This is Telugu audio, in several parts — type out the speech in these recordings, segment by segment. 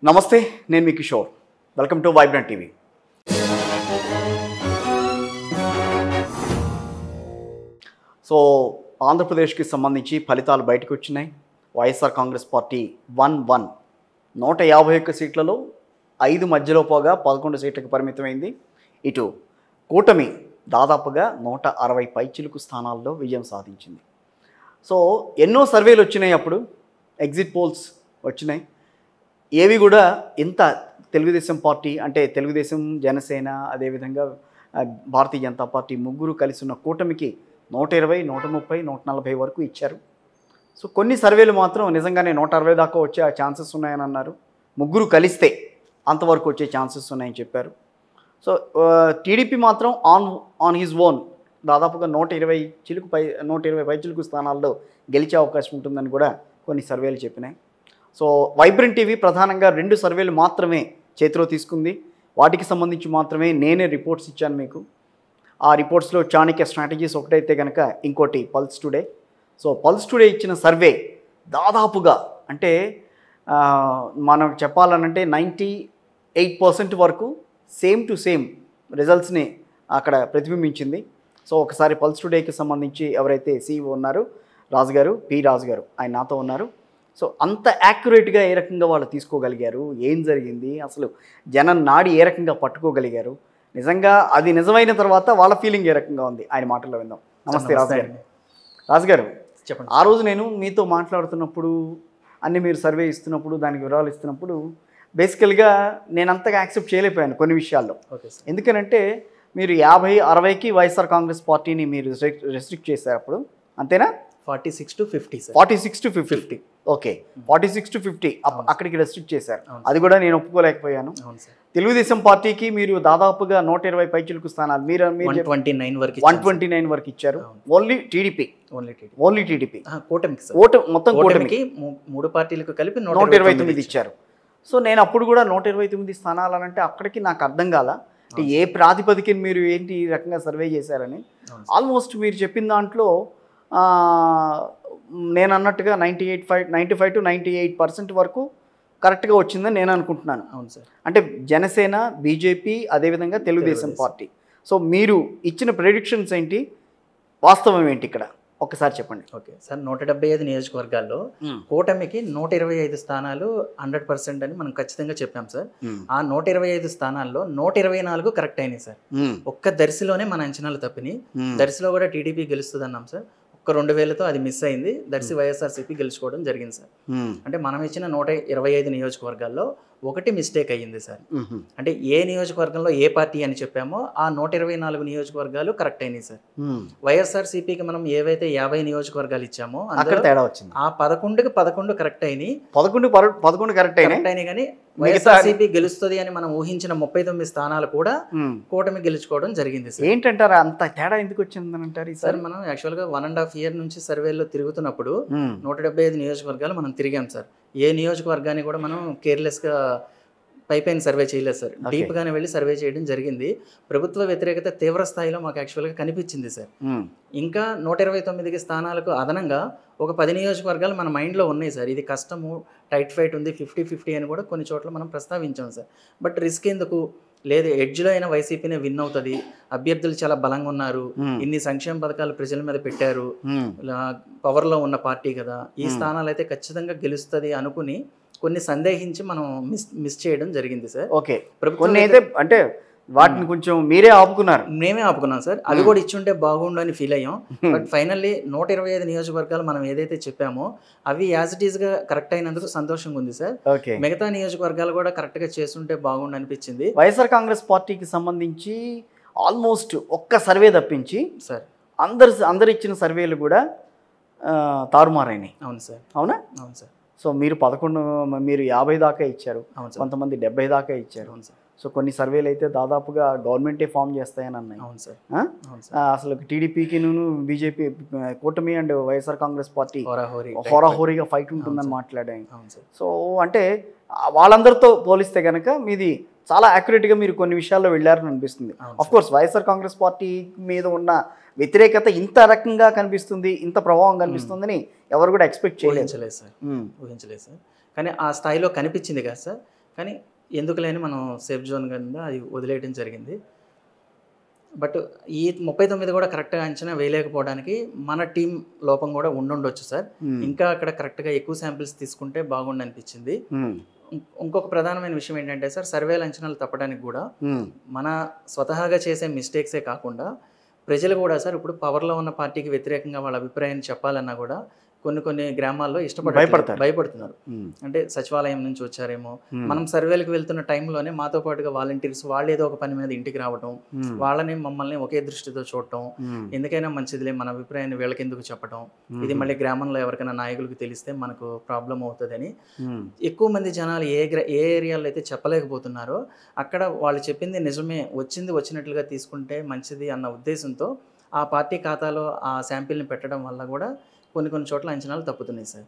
నమస్తే, నేను మీ Kishore. Welcome to vibrant TV. So ఆంధ్రప్రదేశ్కి సంబంధించి ఫలితాలు బయటకు వచ్చినాయి. వైఎస్ఆర్ కాంగ్రెస్ పార్టీ 151 సీట్లలో 5 మధ్యలో పోగా 11 సీట్లకు పరిమితమైంది. ఇటు కూటమి దాదాపుగా 160 పైచిలుకు స్థానాల్లో విజయం సాధించింది. సో ఎన్నో సర్వేలు వచ్చినాయి, అప్పుడు ఎగ్జిట్ పోల్స్ వచ్చినాయి. ఏవి కూడా ఇంత తెలుగుదేశం పార్టీ అంటే తెలుగుదేశం, జనసేన, అదేవిధంగా భారతీయ జనతా పార్టీ ముగ్గురు కలిసి ఉన్న కూటమికి 120, 130, 140 వరకు ఇచ్చారు. సో కొన్ని సర్వేలు మాత్రం నిజంగానే 160 దాకా వచ్చే ఛాన్సెస్ ఉన్నాయని అన్నారు. ముగ్గురు కలిస్తే అంతవరకు వచ్చే ఛాన్సెస్ ఉన్నాయని చెప్పారు. సో టీడీపీ మాత్రం ఆన్ హిజ్ ఓన్ దాదాపుగా 120 పై చిలుకు స్థానాల్లో గెలిచే అవకాశం ఉంటుందని కూడా కొన్ని సర్వేలు చెప్పినాయి. సో వైబ్రెంట్ టీవీ ప్రధానంగా 2 సర్వేలు మాత్రమే చేతిలో తీసుకుంది. వాటికి సంబంధించి మాత్రమే నేనే రిపోర్ట్స్ ఇచ్చాను మీకు. ఆ రిపోర్ట్స్లో చాణక్య స్ట్రాటజీస్ ఒకటైతే కనుక ఇంకోటి pulse today. So pulse today ఇచ్చిన సర్వే దాదాపుగా అంటే మనం చెప్పాలనంటే 98% వరకు సేమ్ టు సేమ్ రిజల్ట్స్ని అక్కడ ప్రతిబింబించింది. సో ఒకసారి పల్స్ టుడేకి సంబంధించి ఎవరైతే సీఈఓ ఉన్నారో రాజుగారు, రాజుగారు, ఆయన నాతో ఉన్నారు. సో అంత యాక్యురేట్గా ఏ రకంగా వాళ్ళు తీసుకోగలిగారు, ఏం జరిగింది, అసలు జనం నాడి ఏ రకంగా పట్టుకోగలిగారు, నిజంగా అది నిజమైన తర్వాత వాళ్ళ ఫీలింగ్ ఏ రకంగా ఉంది, ఆయన మాటల్లో విందాం. నమస్తే రాజుగారు. రాజుగారు చెప్పండి. ఆ రోజు నేను మీతో మాట్లాడుతున్నప్పుడు అన్ని మీరు సర్వే ఇస్తున్నప్పుడు దానికి వివరాలు ఇస్తున్నప్పుడు బేసికల్గా నేను అంతగా యాక్సెప్ట్ చేయలేకపోయాను కొన్ని విషయాల్లో. ఎందుకనంటే మీరు 50-60కి వైఎస్ఆర్ కాంగ్రెస్ పార్టీని మీరు రెస్ట్రిక్ట్ చేశారు అప్పుడు, అంతేనా? 46 to 50 sir. 46 to 50. Okay, 46 to 50 అక్కడికి రెస్ట్రిక్ట్ చేశారు. అది కూడా నేను ఒప్పుకోలేకపోయాను. తెలుగుదేశం పార్టీకి మీరు దాదాపుగా 120 పైచిలుకు స్థానాలు మీరు 129 వరకు ఇచ్చారు. ఓన్లీ టీడీపీ మొత్తం కూటమికి 3 పార్టీలకు కలిపి 129 ఇచ్చారు. సో నేను అప్పుడు కూడా 129 స్థానాలు అంటే అక్కడికి నాకు అర్థం కాల అంటే ఏ ప్రాతిపదికన మీరు ఏంటి ఈ రకంగా సర్వే చేశారని. ఆల్మోస్ట్ మీరు చెప్పిన దాంట్లో నేను అన్నట్టుగా 95 to 98% వరకు కరెక్ట్గా వచ్చిందని నేను అనుకుంటున్నాను. అవును సార్. అంటే జనసేన, బీజేపీ, అదేవిధంగా తెలుగుదేశం పార్టీ. సో మీరు ఇచ్చిన ప్రెడిక్షన్స్ ఏంటి, వాస్తవం ఏంటి ఇక్కడ ఒకసారి చెప్పండి. ఓకే సార్, 175 నియోజకవర్గాల్లో కూటమికి 125 స్థానాలు 100% అని మనం ఖచ్చితంగా చెప్పాం సార్. ఆ 125 స్థానాల్లో 124 కరెక్ట్ అయినాయి సార్. ఒక్క దర్శిలోనే మన అంచనాలు తప్పినాయి. దర్శిలో కూడా టీడీపీ గెలుస్తుంది అన్నాం సార్. 2000తో అది మిస్ అయింది. దర్శి వైఎస్ఆర్సీపీ గెలుచుకోవడం జరిగింది సార్. అంటే మనం ఇచ్చిన 125 నియోజకవర్గాల్లో ఒకటి మిస్టేక్ అయ్యింది సార్. అంటే ఏ నియోజకవర్గంలో ఏ పార్టీ అని చెప్పామో ఆ 124 నియోజకవర్గాలు కరెక్ట్ అయినాయి సార్. వైఎస్ఆర్సీపీకి మనం ఏవైతే 50 నియోజకవర్గాలు ఇచ్చామో అక్కడ తేడా వచ్చింది. ఆ 11కి 11 కరెక్ట్ అయినాయి. 11 కరెక్ట్ అయినాయి. కానీ వైఎస్ఆర్సీపీ గెలుస్తుంది అని మనం ఊహించిన 39 స్థానాలు కూడా కూటమి గెలుచుకోవడం జరిగింది సార్. ఏంటంటారు అంత తేడా ఎందుకు వచ్చిందని అంటారు సార్? మనం యాక్చువల్గా 1.5 year నుంచి సర్వేలో తిరుగుతున్నప్పుడు 175 నియోజకవర్గాలు మనం తిరిగాం సార్. ఏ నియోజకవర్గాన్ని కూడా మనం కేర్లెస్గా పైపైన సర్వే చేయలేదు సార్. డీప్గానే వెళ్ళి సర్వే చేయడం జరిగింది. ప్రభుత్వ వ్యతిరేకత తీవ్ర స్థాయిలో మాకు యాక్చువల్గా కనిపించింది సార్. ఇంకా 129 స్థానాలకు అదనంగా ఒక 10 నియోజకవర్గాలు మన మైండ్లో ఉన్నాయి సార్. ఇది కష్టము, టైట్ ఫైట్ ఉంది, 50-50 అని కూడా కొన్ని చోట్ల మనం ప్రస్తావించాం సార్. బట్ రిస్క్ ఎందుకు లేదు, ఎడ్జ్లో అయినా వైసీపీనే విన్ అవుతుంది, అభ్యర్థులు చాలా బలంగా ఉన్నారు, ఇన్ని సంక్షేమ పథకాలు ప్రజల మీద పెట్టారు, పవర్లో ఉన్న పార్టీ కదా, ఈ స్థానాలు అయితే ఖచ్చితంగా గెలుస్తుంది అనుకుని కొన్ని సందేహించి మనం మిస్ చేయడం జరిగింది సార్. ఓకే, కొన్ని అయితే అంటే వాటిని కొంచెం మీరే ఆపుకున్నారు. మేమే ఆపుకున్నాం సార్. అది కూడా ఇచ్చుంటే బాగుండు అని ఫీల్ అయ్యాం. బట్ ఫైనల్లీ 125 నియోజకవర్గాలు మనం ఏదైతే చెప్పామో అవి యాజ్ ఇట్ ఈస్గా కరెక్ట్ అయినందుకు సంతోషంగా ఉంది సార్. మిగతా నియోజకవర్గాలు కూడా కరెక్ట్గా చేస్తుంటే బాగుండు అనిపించింది. వైఎస్ఆర్ కాంగ్రెస్ పార్టీకి సంబంధించి ఆల్మోస్ట్ ఒక్క సర్వే తప్పించి సార్ అందరు ఇచ్చిన సర్వేలు కూడా తారుమారైనాయి. అవును సార్. అవునా? అవును సార్. సో మీరు 50 దాకా ఇచ్చారు, కొంతమంది 70 దాకా ఇచ్చారు. సో కొన్ని సర్వేలు అయితే దాదాపుగా గవర్నమెంటే ఫామ్ చేస్తాయని అన్నాయి. అవును సార్. అసలు టీడీపీకి బీజేపీ కూటమి అండ్ వైఎస్ఆర్ కాంగ్రెస్ పార్టీ హోరాహోరీగా ఫైట్ ఉంటుందని మాట్లాడాయి. సో అంటే వాళ్ళందరితో పోలిస్తే కనుక మీది చాలా యాక్యురేట్గా మీరు కొన్ని విషయాల్లో వెళ్ళారని అనిపిస్తుంది. Of course YSR Congress party మీద ఉన్న వ్యతిరేకత ఇంత రకంగా కనిపిస్తుంది, ఇంత ప్రభావం కనిపిస్తుందని ఎవరు కూడా ఎక్స్పెక్ట్ చేయలేదు సార్. ఊహించలేదు సార్. కానీ ఆ స్థాయిలో కనిపించింది కదా సార్. కానీ ఎందుకు లేని మనం సేఫ్ జోన్ కింద అది వదిలేయడం జరిగింది. బట్ ఈ 39 కూడా కరెక్ట్గా అంచనా వేయలేకపోవడానికి మన టీం లోపం కూడా ఉండుండొచ్చు సార్. ఇంకా అక్కడ కరెక్ట్గా ఎక్కువ శాంపిల్స్ తీసుకుంటే బాగుండు అనిపించింది. ఇంకొక ప్రధానమైన విషయం ఏంటంటే సార్, సర్వేల అంచనాలు తప్పడానికి కూడా మన స్వతహాగా చేసే మిస్టేక్సే కాకుండా ప్రజలు కూడా సార్ ఇప్పుడు పవర్లో ఉన్న పార్టీకి వ్యతిరేకంగా వాళ్ళ అభిప్రాయాన్ని చెప్పాలన్నా కూడా కొన్ని గ్రామాల్లో భయపడుతున్నారు. అంటే సచివాలయం నుంచి వచ్చారేమో, మనం సర్వేలకు వెళ్తున్న టైంలోనే మాతో పాటుగా వాలంటీర్స్ వాళ్ళు ఏదో ఒక పని మీద ఇంటికి రావడం, వాళ్ళని మమ్మల్ని ఒకే దృష్టితో చూడటం, ఎందుకైనా మంచిదిలే మన అభిప్రాయాన్ని వీళ్ళకి ఎందుకు చెప్పడం, ఇది మళ్ళీ గ్రామంలో ఎవరికైనా నాయకులకు తెలిస్తే మనకు ప్రాబ్లం అవుతుందని ఎక్కువ మంది జనాలు ఏ ఏరియాలో అయితే చెప్పలేకపోతున్నారో అక్కడ వాళ్ళు చెప్పింది నిజమే, వచ్చినట్లుగా తీసుకుంటే మంచిది అన్న ఉద్దేశంతో ఆ పార్టీ ఖాతాలో ఆ శాంపిల్ని పెట్టడం వల్ల కూడా కొన్ని చోట్ల అంచనాలు తప్పుతున్నాయి సార్.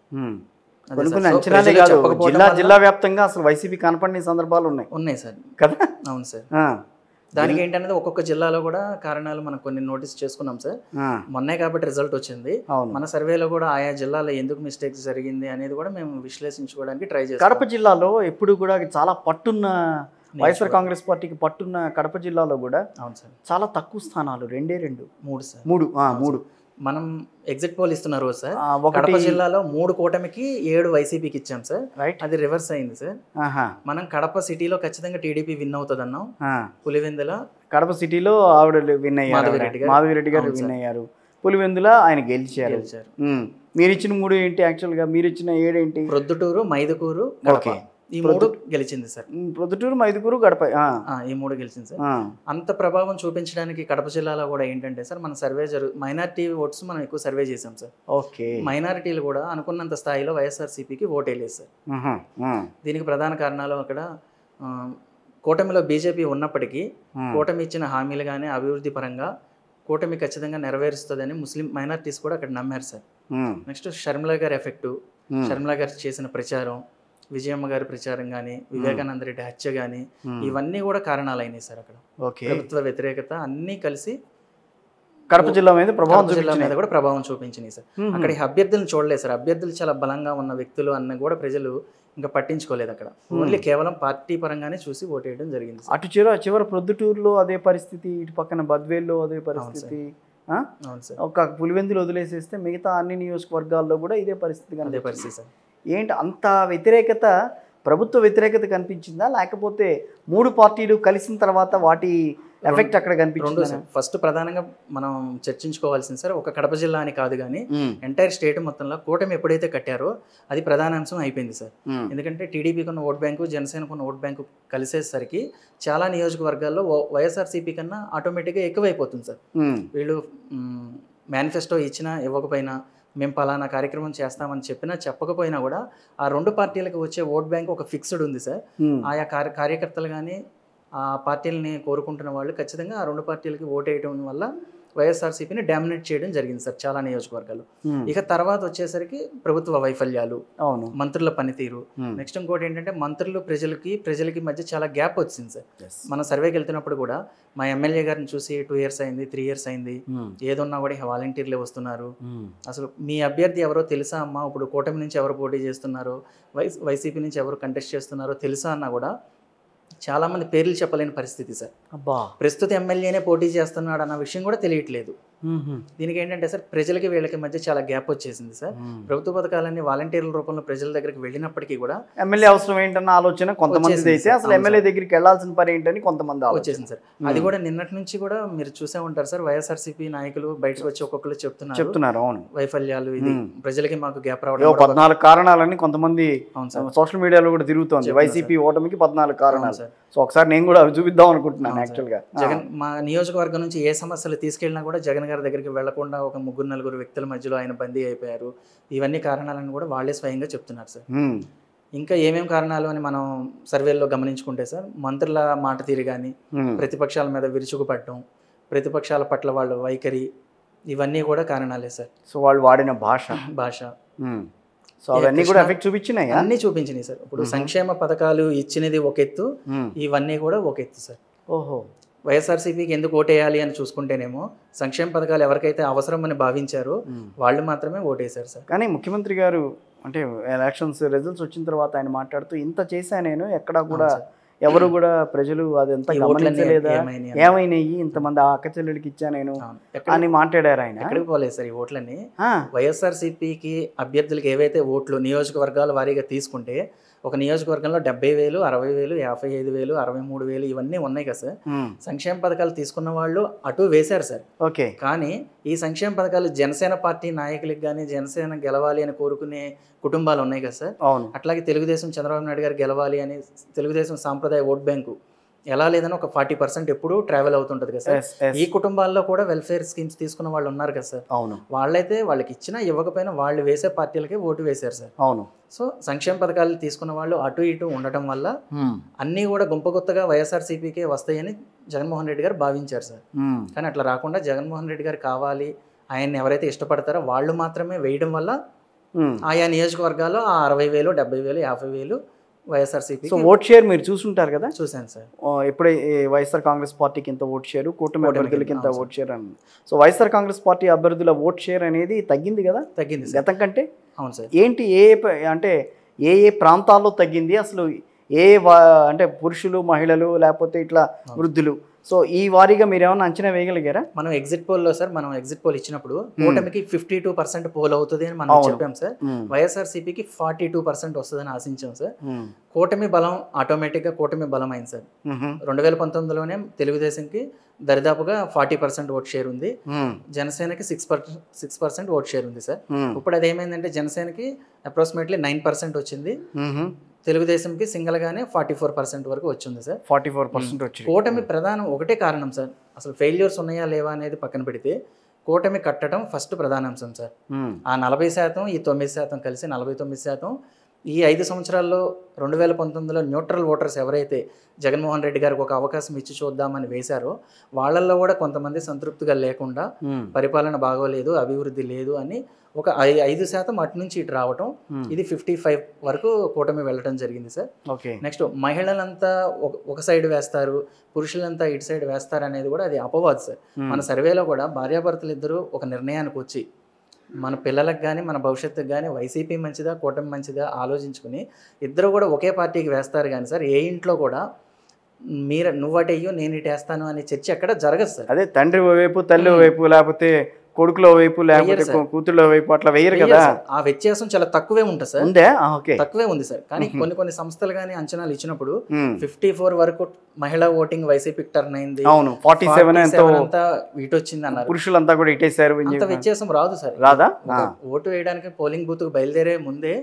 కొన్ని అంచనాలే కాదు, జిల్లా వ్యాప్తంగా అసలు వైసీపీ కనపడిన సందర్భాలు ఉన్నాయి సార్ కదా. అవును సార్. దానికి ఏంటనేది ఒక్కొక్క జిల్లాలో కూడా కారణాలు మనం కొన్ని నోటీస్ చేసుకున్నాం సార్. మొన్నే కాబట్టి రిజల్ట్ వచ్చింది. మన సర్వేలో కూడా ఆయా జిల్లాలో ఎందుకు మిస్టేక్స్ జరిగింది అనేది కూడా మేము విశ్లేషించుకోవడానికి ట్రై చేస్తాం. కడప జిల్లాలో ఎప్పుడు కూడా చాలా పట్టున్న వైఎస్ఆర్ కాంగ్రెస్ పార్టీకి పట్టున్న కడప జిల్లాలో కూడా అవును సార్ చాలా తక్కువ స్థానాలు, 3 సార్. 3 మనం ఎగ్జిట్ పోల్ ఇస్తున్న రోజు సార్ కడప జిల్లాలో 3 కూటమికి 7 వైసీపీకి ఇచ్చాం సార్. అది రివర్స్ అయింది సార్. మనం కడప సిటీలో ఖచ్చితంగా టీడీపీ విన్ అవుతుంది అన్నాం. పులివెందుల కడప సిటీలో ఆవిడ విన్ అయ్యారు, మాధవిరెడ్డి గారు విన్ అయ్యారు. పులివెందుల ఆయన గెలిచారు. మీరు ఇచ్చిన 3 ఏంటి? యాక్చువల్గా మీరు ఇచ్చిన 7 ఏంటి? ప్రొద్దుటూరు, మైదుకూరు, ఈ 3 గెలిచింది సార్. ప్రొద్దుటూరు, మైదుకూరు, గడప ఈ 3 గెలిచింది సార్. అంత ప్రభావం చూపించడానికి కడప జిల్లాలో కూడా ఏంటంటే సార్ మన సర్వే మైనారిటీ ఓట్స్ మనం ఎక్కువ సర్వే చేసాం సార్. ఓకే. మైనారిటీలు కూడా అనుకున్నంత స్థాయిలో వైఎస్ఆర్సీపీకి ఓటేయలేదు సార్. దీనికి ప్రధాన కారణాలు అక్కడ కూటమిలో బీజేపీ ఉన్నప్పటికీ కూటమి ఇచ్చిన హామీలు కానీ అభివృద్ధి పరంగా కూటమి ఖచ్చితంగా నెరవేరుస్తుందని ముస్లిం మైనారిటీస్ కూడా అక్కడ నమ్మారు సార్. నెక్స్ట్ షర్మిలా గారి ఎఫెక్టు, షర్మిలా గారు చేసిన ప్రచారం, విజయమ్మ గారి ప్రచారం కానీ, వివేకానంద రెడ్డి హత్య కానీ, ఇవన్నీ కూడా కారణాలు అయినాయి సార్. అక్కడ ప్రభుత్వ వ్యతిరేకత అన్నీ కలిసి కడప జిల్లా మీద కూడా ప్రభావం చూపించినాయి సార్. అక్కడ అభ్యర్థులను చూడలేదు సార్. అభ్యర్థులు చాలా బలంగా ఉన్న వ్యక్తులు అన్న కూడా ప్రజలు ఇంకా పట్టించుకోలేదు. అక్కడ ఓన్లీ కేవలం పార్టీ పరంగానే చూసి ఓటేయడం జరిగింది. అటు చివరి ప్రొద్దుటూరులో అదే పరిస్థితి, ఇటు పక్కన బద్వేల్లో అదే పరిస్థితి. ఒక పులివెందులు వదిలేసేస్తే మిగతా అన్ని నియోజకవర్గాల్లో కూడా ఇదే పరిస్థితి సార్. ఏంటి అంత వ్యతిరేకత? ప్రభుత్వ వ్యతిరేకత కనిపించిందా, లేకపోతే 3 పార్టీలు కలిసిన తర్వాత వాటి ఎఫెక్ట్ అక్కడ కనిపించింది? ఫస్ట్ ప్రధానంగా మనం చర్చించుకోవాల్సింది సార్, ఒక కడప జిల్లా అని కాదు కానీ ఎంటైర్ స్టేట్ మొత్తంలో కూటమి ఎప్పుడైతే కట్టారో అది ప్రధాన అంశం అయిపోయింది సార్. ఎందుకంటే టీడీపీకి ఉన్న ఓట్ బ్యాంకు, జనసేనకు ఉన్న ఓట్ బ్యాంకు కలిసేసరికి చాలా నియోజకవర్గాల్లో వైఎస్ఆర్సీపీ కన్నా ఆటోమేటిక్గా ఎక్కువైపోతుంది సార్. వీళ్ళు మేనిఫెస్టో ఇచ్చినా ఇవ్వకపోయినా, మేము పలానా కార్యక్రమం చేస్తామని చెప్పినా చెప్పకపోయినా కూడా ఆ 2 పార్టీలకు వచ్చే ఓట్ బ్యాంక్ ఒక ఫిక్స్డ్ ఉంది సార్. ఆయా కార్యకర్తలు కానీ ఆ పార్టీలని కోరుకుంటున్న వాళ్ళు ఖచ్చితంగా ఆ 2 పార్టీలకి ఓటు వేయడం వల్ల వైఎస్ఆర్సీపీని డామినేట్ చేయడం జరిగింది సార్ చాలా నియోజకవర్గాలు. ఇక తర్వాత వచ్చేసరికి ప్రభుత్వ వైఫల్యాలు, మంత్రుల పనితీరు, నెక్స్ట్ ఇంకోటి ఏంటంటే మంత్రులు ప్రజలకి మధ్య చాలా గ్యాప్ వచ్చింది సార్. మన సర్వేకి వెళ్తున్నప్పుడు కూడా మా ఎమ్మెల్యే గారిని చూసి 2 years అయింది, 3 years అయింది, ఏదున్నా కూడా వాలంటీర్లే వస్తున్నారు, అసలు మీ అభ్యర్థి ఎవరో తెలుసా అమ్మా, ఇప్పుడు కూటమి నుంచి ఎవరు పోటీ చేస్తున్నారో, వైసీపీ నుంచి ఎవరు కంటెస్ట్ చేస్తున్నారో తెలుసా అన్నా కూడా చాలా మంది పేర్లు చెప్పలేని పరిస్థితి సార్. ప్రస్తుత ఎమ్మెల్యేనే పోటీ చేస్తున్నాడు అన్న విషయం కూడా తెలియట్లేదు. దీనికి ఏంటంటే సార్ ప్రజలకి వీళ్ళకి మధ్య చాలా గ్యాప్ వచ్చేసింది సార్. ప్రభుత్వ పథకాలన్నీ వాలంటీర్ల రూపంలో ప్రజల దగ్గరికి వెళ్ళినప్పటికీ కూడా ఎమ్మెల్యే అవసరం ఏంటన్న ఆలోచన కొంతమంది అయితే అసలు ఎమ్మెల్యే దగ్గరికి వెళ్ళాల్సిన పని ఏంటని కొంతమంది వచ్చేసింది సార్. అది కూడా నిన్నటి నుంచి కూడా మీరు చూసే ఉంటారు సార్, వైఎస్ఆర్సీపీ నాయకులు బయటకు వచ్చి ఒక్కొక్కరు చెప్తున్నారు అవును వైఫల్యాలు, ఇది ప్రజలకి మాకు గ్యాప్ రావడం 14 కారణాలని కొంతమంది సోషల్ మీడియాలో కూడా తిరుగుతోంది. వైసీపీ ఓటమికి 14 కారణాలు సార్. సో ఒకసారి నేను కూడా అవి చూపిద్దాం అనుకుంటున్నాను. యాక్చువల్గా జగన్ మా నియోజకవర్గం నుంచి ఏ సమస్యలు తీసుకెళ్ళినా కూడా జగన్ గారి దగ్గరికి వెళ్లకుండా ఒక 3-4 వ్యక్తుల మధ్యలో ఆయన బందీ అయిపోయారు. ఇవన్నీ కారణాలను కూడా వాళ్ళే స్వయంగా చెప్తున్నారు సార్. ఇంకా ఏమేం కారణాలు అని మనం సర్వేల్లో గమనించుకుంటే సార్, మంత్రుల మాట తీరు కానీ, ప్రతిపక్షాల మీద విరుచుకుపడటం, ప్రతిపక్షాల పట్ల వాళ్ళ వైఖరి, ఇవన్నీ కూడా కారణాలే సార్. సో వాళ్ళు వాడిన భాష సో అవన్నీ కూడా ఎఫెక్ట్ చూపించినాయి, అన్నీ చూపించినాయి సార్. ఇప్పుడు సంక్షేమ పథకాలు ఇచ్చినది ఒక ఎత్తు, ఇవన్నీ కూడా ఒక ఎత్తు సార్. ఓహో, వైఎస్ఆర్సీపీకి ఎందుకు ఓటేయాలి అని చూసుకుంటేనేమో సంక్షేమ పథకాలు ఎవరికైతే అవసరం అని భావించారో వాళ్ళు మాత్రమే ఓటేశారు సార్. కానీ ముఖ్యమంత్రి గారు అంటే ఎలక్షన్స్ రిజల్ట్స్ వచ్చిన తర్వాత ఆయన మాట్లాడుతూ ఇంత చేశా నేను, ఎక్కడా కూడా ఎవరు కూడా ప్రజలు అదంతా గమనించలేదా, ఏమైనాయి ఇంతమంది అక్క చెల్లెలకి ఇచ్చా నేను అని మాట్లాడారు ఆయన. ఎక్కడికి పోలేదు సార్ ఈ ఓట్లన్నీ. వైఎస్ఆర్సీపీకి అభ్యర్థులకు ఏవైతే ఓట్లు నియోజకవర్గాల వారీగా తీసుకుంటే ఒక నియోజకవర్గంలో 70,000, 60,000, 55,000, 63,000 ఇవన్నీ ఉన్నాయి కదా సార్. సంక్షేమ పథకాలు తీసుకున్న వాళ్ళు అటు వేశారు సార్. ఓకే. కానీ ఈ సంక్షేమ పథకాలు జనసేన పార్టీ నాయకులకు కానీ జనసేన గెలవాలి అని కోరుకునే కుటుంబాలు ఉన్నాయి కదా సార్. అట్లాగే తెలుగుదేశం చంద్రబాబు నాయుడు గారు గెలవాలి అని తెలుగుదేశం సాంప్రదాయ ఓట్ బ్యాంకు ఎలా లేదని ఒక 40% ఎప్పుడు ట్రావెల్ అవుతుంటుంది కదా సార్. ఈ కుటుంబాల్లో కూడా వెల్ఫేర్ స్కీమ్స్ తీసుకున్న వాళ్ళు ఉన్నారు కదా సార్. వాళ్ళైతే వాళ్ళకి ఇచ్చినా ఇవ్వకపోయినా వాళ్ళు వేసే పార్టీలకే ఓటు వేశారు సార్. అవును. సో సంక్షేమ పథకాలు తీసుకున్న వాళ్ళు అటు ఇటు ఉండటం వల్ల అన్నీ కూడా గుంపగొత్తగా వైఎస్ఆర్సీపీకే వస్తాయని జగన్మోహన్ రెడ్డి గారు భావించారు సార్. కానీ అట్లా రాకుండా జగన్మోహన్ రెడ్డి గారు కావాలి, ఆయన్ని ఎవరైతే ఇష్టపడతారో వాళ్ళు మాత్రమే వేయడం వల్ల ఆయా నియోజకవర్గాల్లో ఆ 60,000, 70,000, 50,000 వైఎస్ఆర్సీపీ. సో ఓట్ షేర్ మీరు చూసుంటారు కదా. చూశాను సార్. ఇప్పుడే వైఎస్ఆర్ కాంగ్రెస్ పార్టీకి ఇంత ఓట్ షేర్, కూటమి అభ్యర్థులకి ఇంత ఓట్ షేర్ అని. సో వైఎస్ఆర్ కాంగ్రెస్ పార్టీ అభ్యర్థుల ఓట్ షేర్ అనేది తగ్గింది కదా, తగ్గింది గతం కంటే. అవును సార్. ఏంటి అంటే ఏ ప్రాంతాల్లో తగ్గింది అసలు, అంటే పురుషులు మహిళలు లేకపోతే ఇట్లా వృద్ధులు, సో ఈ వారీగా మీరు ఏమైనా అంచనా వేయగలిగారా? మనం ఎగ్జిట్ పోల్లో సార్, మనం ఎగ్జిట్ పోల్ ఇచ్చినప్పుడు కూటమికి 52% పోల్ అవుతుంది అని మనం చెప్పాం సార్. వైఎస్ఆర్సీపీకి 42% వస్తుందని ఆశించాం సార్. కూటమి బలం ఆటోమేటిక్గా కూటమి బలం అయింది సార్. 2019లోనే తెలుగుదేశంకి దరిదాపుగా 40% ఓట్ షేర్ ఉంది, జనసేనకి 6% ఓట్ షేర్ ఉంది సార్. ఇప్పుడు అది ఏమైందంటే జనసేనకి అప్రాక్సిమేట్లీ 9% వచ్చింది, తెలుగుదేశంకి సింగిల్ గానే 44% వరకు వచ్చింది సార్. 44% వచ్చింది. కూటమి ప్రధానం ఒకటే కారణం సార్, అసలు ఫెయిల్యూర్స్ ఉన్నాయా లేవా అనేది పక్కన పెడితే కూటమి కట్టడం ఫస్ట్ ప్రధానాంశం సార్. ఆ 40%, ఈ 9% కలిసి 49%. ఈ 5 సంవత్సరాల్లో 2019లో న్యూట్రల్ ఓటర్స్ ఎవరైతే జగన్మోహన్ రెడ్డి గారికి ఒక అవకాశం ఇచ్చి చూద్దామని వేశారో వాళ్ళల్లో కూడా కొంతమంది సంతృప్తిగా లేకుండా పరిపాలన బాగోలేదు, అభివృద్ధి లేదు అని ఒక 5% అటు నుంచి ఇటు రావటం, ఇది 55 వరకు కూటమి వెళ్ళటం జరిగింది సార్. నెక్స్ట్ మహిళలంతా ఒక సైడ్ వేస్తారు, పురుషులంతా ఇటు సైడ్ వేస్తారు అనేది కూడా అది అపవాదు సార్. మన సర్వేలో కూడా భార్యాభర్తలు ఇద్దరు ఒక నిర్ణయానికి వచ్చి మన పిల్లలకు కానీ మన భవిష్యత్తుకు కానీ వైసీపీ మంచిదా కూటమి మంచిదా ఆలోచించుకుని ఇద్దరు కూడా ఒకే పార్టీకి వేస్తారు. కానీ సార్ ఏ ఇంట్లో కూడా నువ్వు అటు అయ్యో నేను ఇటు వేస్తాను అనే చర్చ ఎక్కడ జరగదు సార్. అదే తండ్రి వైపు తల్లి వైపు లేకపోతే కొడుకుల వైపు లేకపోతే కూతుళ్ళ వైపు అట్లా వేయరు కదా. ఆ వ్యత్యాసం చాలా తక్కువే ఉంటుంది సార్. ఉందే? తక్కువే ఉంది సార్. కానీ కొన్ని సంస్థలు కానీ అంచనాలు ఇచ్చినప్పుడు 54 వరకు మహిళా ఓటింగ్ వైసీపీకి టర్న్ అయింది. అవును, 47 అంతా ఇటు వచ్చింది అన్నారు. పురుషులంతా కూడా ఇటేసారు. అంత వ్యత్యాసం రాదు సార్. రాదా? ఓటు వేయడానికి పోలింగ్ బూత్ కు బయలుదేరే ముందే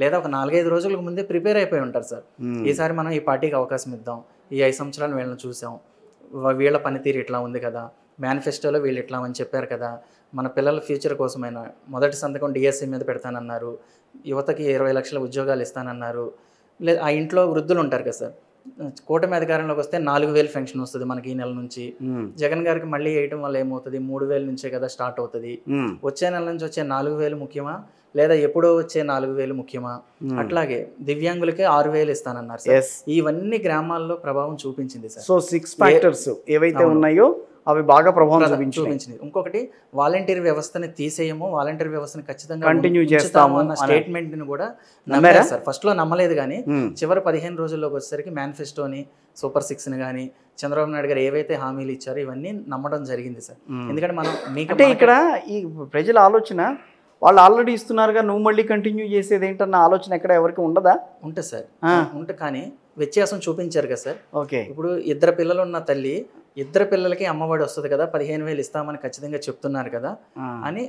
లేదా ఒక 4-5 రోజులకు ముందే ప్రిపేర్ అయిపోయి ఉంటారు సార్. ఈసారి మనం ఈ పార్టీకి అవకాశం ఇద్దాం, ఈ 5 సంవత్సరాలు వీళ్ళని చూసాం, వీళ్ళ పనితీరు ఇట్లా ఉంది కదా, మేనిఫెస్టోలో వీళ్ళు ఇట్లా అని చెప్పారు కదా, మన పిల్లల ఫ్యూచర్ కోసమైనా మొదటి సంతకం డిఎస్సి మీద పెడతానన్నారు, యువతకి 20 లక్షల ఉద్యోగాలు ఇస్తానన్నారు. లేదు ఆ ఇంట్లో వృద్ధులు ఉంటారు కదా సార్, కూటమి అధికారంలోకి వస్తే 4,000 పెన్షన్ వస్తుంది మనకి ఈ నెల నుంచి. జగన్ గారికి మళ్ళీ వేయటం వల్ల ఏమవుతుంది, 3,000 నుంచే కదా స్టార్ట్ అవుతుంది. వచ్చే నెల నుంచి వచ్చే 4,000 ముఖ్యమా లేదా ఎప్పుడో వచ్చే 4,000 ముఖ్యమా? అట్లాగే దివ్యాంగులకే 6,000 ఇస్తానన్నారు సార్. ఇవన్నీ గ్రామాల్లో ప్రభావం చూపించింది సార్. సో 6 ఫ్యాక్టర్స్ ఏవైతే ఉన్నాయో అవి బాగా ప్రభావం చూపించింది. ఇంకొకటి వాలంటీర్ వ్యవస్థని తీసేయమో, వాలంటీర్ వ్యవస్థని ఖచ్చితంగా కంటిన్యూ చేస్తాము అన్న స్టేట్మెంట్ ని కూడా నమ్మారు సార్. ఫస్ట్ లో నమ్మలేదు, కానీ చివరి 15 రోజుల్లోకి వచ్చేసరికి మేనిఫెస్టోని, సూపర్ 6ని కానీ చంద్రబాబు నాయుడు గారు ఏవైతే హామీలు ఇచ్చారో ఇవన్నీ నమ్మడం జరిగింది సార్. ఎందుకంటే మనం అంటే ఇక్కడ ఈ ప్రజల ఆలోచన వాళ్ళు ఆల్రెడీ ఇస్తున్నారుగా, నువ్వు మళ్ళీ కంటిన్యూ చేసేది ఏంటన్న ఆలోచన ఎక్కడ ఎవరికి ఉండదా? ఉంటుంది సార్, ఉంటుంది. కానీ వ్యత్యాసం చూపించారు కదా సార్. ఓకే, ఇప్పుడు 2 పిల్లలు ఉన్న తల్లి 2 పిల్లలకి అమ్మఒడి వస్తుంది కదా, 15,000 ఇస్తామని ఖచ్చితంగా చెప్తున్నారు కదా అని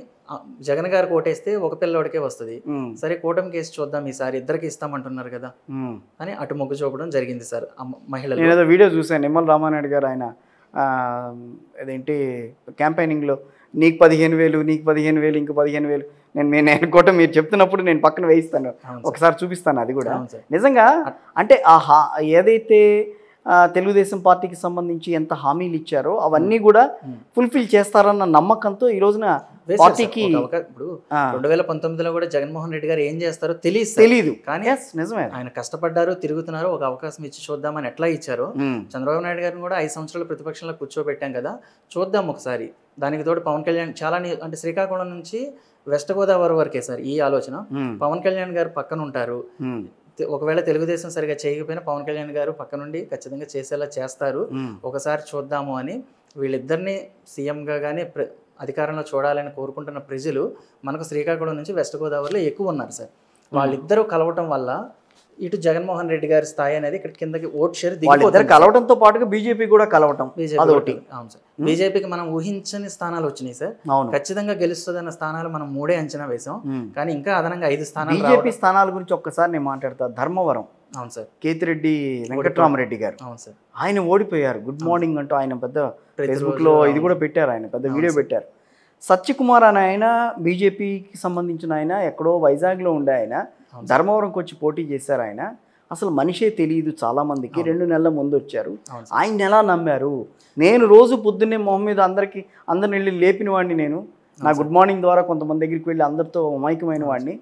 జగన్ గారికి ఓటేస్తే ఒక పిల్లవాడికే వస్తుంది. సరే కూటమి కేసు చూద్దాం, ఈసారి 2కి ఇస్తామంటున్నారు కదా అని అటు మొగ్గు చూపడం జరిగింది సార్ మహిళలు. నేను ఏదో వీడియో చూసాను, నిమ్మల రామానాయుడు గారు ఆయన అదేంటి క్యాంపెయినింగ్లో నీకు 15,000, నీకు 15,000, ఇంక 15,000 నేను కూడా మీరు చెప్తున్నప్పుడు నేను పక్కన వేయిస్తాను, ఒకసారి చూపిస్తాను. అది కూడా నిజంగా అంటే ఏదైతే తెలుగుదేశం పార్టీకి సంబంధించి ఎంత హామీలు ఇచ్చారో అవన్నీ కూడా ఫుల్ఫిల్ చేస్తారన్న నమ్మకంతో ఈ రోజున పార్టీకి ఇప్పుడు 2019లో కూడా జగన్మోహన్ రెడ్డి గారు ఏం చేస్తారో తెలియదు కానీ నిజమే ఆయన కష్టపడ్డారు, తిరుగుతున్నారు, ఒక అవకాశం ఇచ్చి చూద్దామని ఎట్లా ఇచ్చారో చంద్రబాబు నాయుడు గారిని కూడా 5 సంవత్సరాలు ప్రతిపక్షంలో కూర్చోబెట్టాం కదా, చూద్దాం ఒకసారి. దానికి తోడు పవన్ కళ్యాణ్ చాలా అంటే శ్రీకాకుళం నుంచి వెస్ట్ గోదావరి వరకే సార్ ఈ ఆలోచన. పవన్ కళ్యాణ్ గారు పక్కన ఉంటారు, ఒకవేళ తెలుగుదేశం సరిగా చేయకపోయినా పవన్ కళ్యాణ్ గారు పక్క నుండి ఖచ్చితంగా చేసేలా చేస్తారు, ఒకసారి చూద్దాము అని. వీళ్ళిద్దరిని సీఎంగా కానీ అధికారంలో చూడాలని కోరుకుంటున్న ప్రజలు మనకు శ్రీకాకుళం నుంచి వెస్ట్ గోదావరిలో ఎక్కువ ఉన్నారు సార్. వాళ్ళిద్దరూ కలవటం వల్ల ఇటు జగన్మోహన్ రెడ్డి గారి స్థాయి అనేది ఇక్కడ కిందకి ఓట్ షేర్ కలవడంతో పాటుగా బీజేపీ కూడా కలవటం. అవును సార్, బీజేపీకి మనం ఊహించని స్థానాలు వచ్చినాయి సార్. ఖచ్చితంగా గెలుస్తుందన్న స్థానాలు మనం 3 అంచనా వేసాం, కానీ ఇంకా అదనంగా 5 స్థానాలు. బీజేపీ స్థానాల గురించి ఒక్కసారి నేను మాట్లాడతా. ధర్మవరం, అవును సార్, కేతిరెడ్డి వెంకటరామరెడ్డి గారు, అవును సార్, ఆయన ఓడిపోయారు. గుడ్ మార్నింగ్ అంటూ ఆయన పెద్ద ఫేస్బుక్ లో ఇది కూడా పెట్టారు, ఆయన పెద్ద వీడియో పెట్టారు. సత్యకుమార్ అని ఆయన బీజేపీకి సంబంధించిన ఆయన, ఎక్కడో వైజాగ్లో ఉండే ఆయన ధర్మవరంకి వచ్చి పోటీ చేశారు. ఆయన అసలు మనిషే తెలియదు చాలా మందికి. 2 నెలల ముందు వచ్చారు, ఆయన ఎలా నమ్మారు? నేను రోజు పొద్దున్నే మొహం మీద అందరిని వెళ్ళి లేపిన వాడిని నేను. నా గుడ్ మార్నింగ్ ద్వారా కొంతమంది దగ్గరికి వెళ్ళి అందరితో అమాయకమైన వాడిని.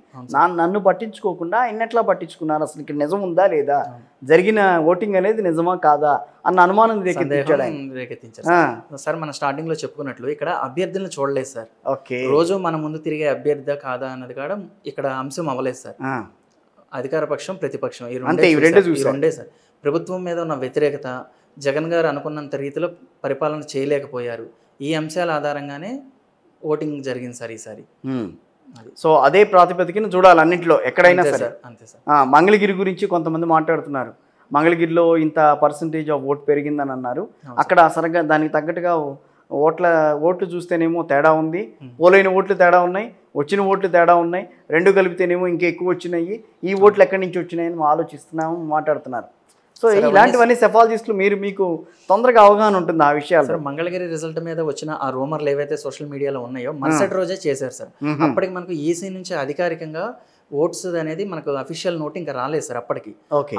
నన్ను పట్టించుకోకుండా ఆయన ఎట్లా పట్టించుకున్నారు? అసలు ఇక్కడ నిజం ఉందా లేదా? జరిగిన ఓటింగ్ అనేది నిజమా కాదా అన్న అనుమానం రేకెత్తించారు సార్. మనం స్టార్టింగ్ లో చెప్పుకున్నట్లు ఇక్కడ అభ్యర్థులను చూడలేదు సార్. ఓకే, రోజు మన ముందు తిరిగే అభ్యర్థి కాదా అన్నది కూడా ఇక్కడ అంశం అవ్వలేదు సార్. అధికార పక్షం, ప్రతిపక్షం ఈ రెండే సార్. ప్రభుత్వం మీద ఉన్న వ్యతిరేకత, జగన్ గారు అనుకున్నంత రీతిలో పరిపాలన చేయలేకపోయారు, ఈ అంశాల ఆధారంగానే ఓటింగ్ జరిగింది సార్ ఈసారి. సో అదే ప్రాతిపదికన చూడాలి అన్నింటిలో, ఎక్కడైనా సరే. అంతే సార్. మంగళగిరి గురించి కొంతమంది మాట్లాడుతున్నారు. మంగళగిరిలో ఇంత పర్సంటేజ్ ఆఫ్ ఓట్ పెరిగిందని అన్నారు. అక్కడ సరిగ్గా దానికి తగ్గట్టుగా ఓట్లు చూస్తేనేమో తేడా ఉంది, పోలైన ఓట్లు తేడా ఉన్నాయి, వచ్చిన ఓట్లు తేడా ఉన్నాయి, 2 కలిపితేనేమో ఇంకా ఎక్కువ వచ్చినాయి. ఈ ఓట్లు ఎక్కడి నుంచి వచ్చినాయని ఆలోచిస్తున్నాము, మాట్లాడుతున్నారు. సో ఇలాంటివన్నీ సెఫాలజిస్టులు మీకు తొందరగా అవగాహన ఉంటుంది ఆ విషయాలు. సార్ మంగళగిరి రిజల్ట్ మీద వచ్చిన ఆ రూమర్లు ఏవైతే సోషల్ మీడియాలో ఉన్నాయో మరుసటి రోజే చేశారు సార్. అప్పటికి మనకు ఈసీ నుంచి అధికారికంగా ఓట్స్ అనేది మనకు అఫీషియల్ నోట్ ఇంకా రాలేదు సార్.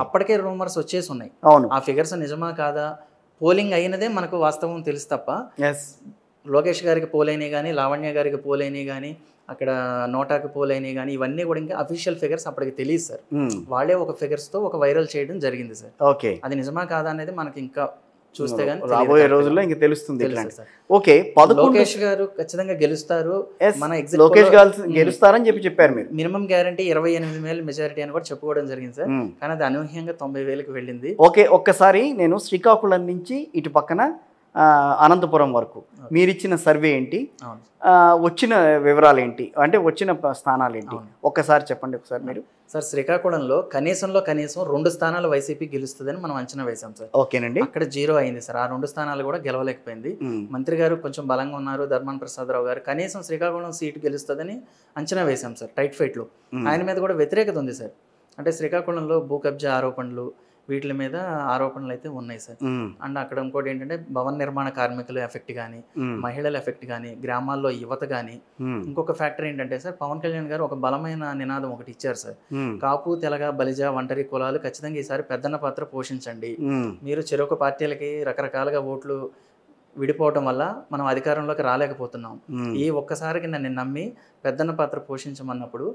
అప్పటికే రూమర్స్ వచ్చేసి ఉన్నాయి. ఆ ఫిగర్స్ నిజమా కాదా, పోలింగ్ అయినదే మనకు వాస్తవం తెలుసు తప్ప లోకేష్ గారికి పోలైనవి కానీ, లావణ్య గారికి పోలైనవి కానీ, అక్కడ నోటాకి పోలైనవి కానీ, ఇవన్నీ కూడా ఇంకా అఫీషియల్ ఫిగర్స్ అప్పటికి తెలియదు సార్. వాళ్ళే ఒక ఫిగర్స్తో ఒక వైరల్ చేయడం జరిగింది సార్. ఓకే, అది నిజమా కాదా అనేది మనకి ఇంకా చూస్తే కానీ రాబోయే రోజుల్లో ఇంకా తెలుస్తుంది. ఓకే, లోకేష్ గారు ఖచ్చితంగా గెలుస్తారు, మన లోకేష్ గెలుస్తారని చెప్పారు మీరు. మినిమం గ్యారంటీ 28,000 మెజారిటీ అని కూడా చెప్పుకోవడం జరిగింది సార్. కానీ అది అనూహ్యంగా 90,000కి వెళ్ళింది. ఓకే, ఒక్కసారి నేను శ్రీకాకుళం నుంచి ఇటు పక్కన అనంతపురం వరకు మీరిచ్చిన సర్వే ఏంటి, వచ్చిన వివరాలు ఏంటి, అంటే వచ్చిన స్థానాలు ఏంటి ఒక్కసారి చెప్పండి ఒకసారి మీరు. సార్ శ్రీకాకుళంలో కనీసం 2 స్థానాలు వైసీపీ గెలుస్తుందని మనం అంచనా వేసాం సార్. ఓకేనండి, అక్కడ 0 అయింది సార్. ఆ 2 స్థానాలు కూడా గెలవలేకపోయింది. మంత్రి గారు కొంచెం బలంగా ఉన్నారు, ధర్మాన ప్రసాదరావు గారు, కనీసం శ్రీకాకుళం సీటు గెలుస్తుందని అంచనా వేసాం సార్. టైట్ ఫైట్ లో ఆయన మీద కూడా వ్యతిరేకత ఉంది సార్. అంటే శ్రీకాకుళంలో భూ కబ్జా ఆరోపణలు, వీటి మీద ఆరోపణలు అయితే ఉన్నాయి సార్. అండ్ అక్కడ ఇంకోటి ఏంటంటే భవన నిర్మాణ కార్మికుల ఎఫెక్ట్ కానీ, మహిళల ఎఫెక్ట్ కానీ, గ్రామాల్లో యువత కానీ. ఇంకొక ఫ్యాక్టర్ ఏంటంటే సార్, పవన్ కళ్యాణ్ గారు ఒక బలమైన నినాదం ఒకటి ఇచ్చారు సార్. కాపు, తెలగ, బలిజ, ఒంటరి కులాలు ఖచ్చితంగా ఈసారి పెద్దన్న పాత్ర పోషించండి. మీరు చెరొక పార్టీలకి రకరకాలుగా ఓట్లు విడిపోవటం వల్ల మనం అధికారంలోకి రాలేకపోతున్నాం. ఈ ఒక్కసారికి నన్ను నమ్మి పెద్దన్న పాత్ర పోషించమన్నప్పుడు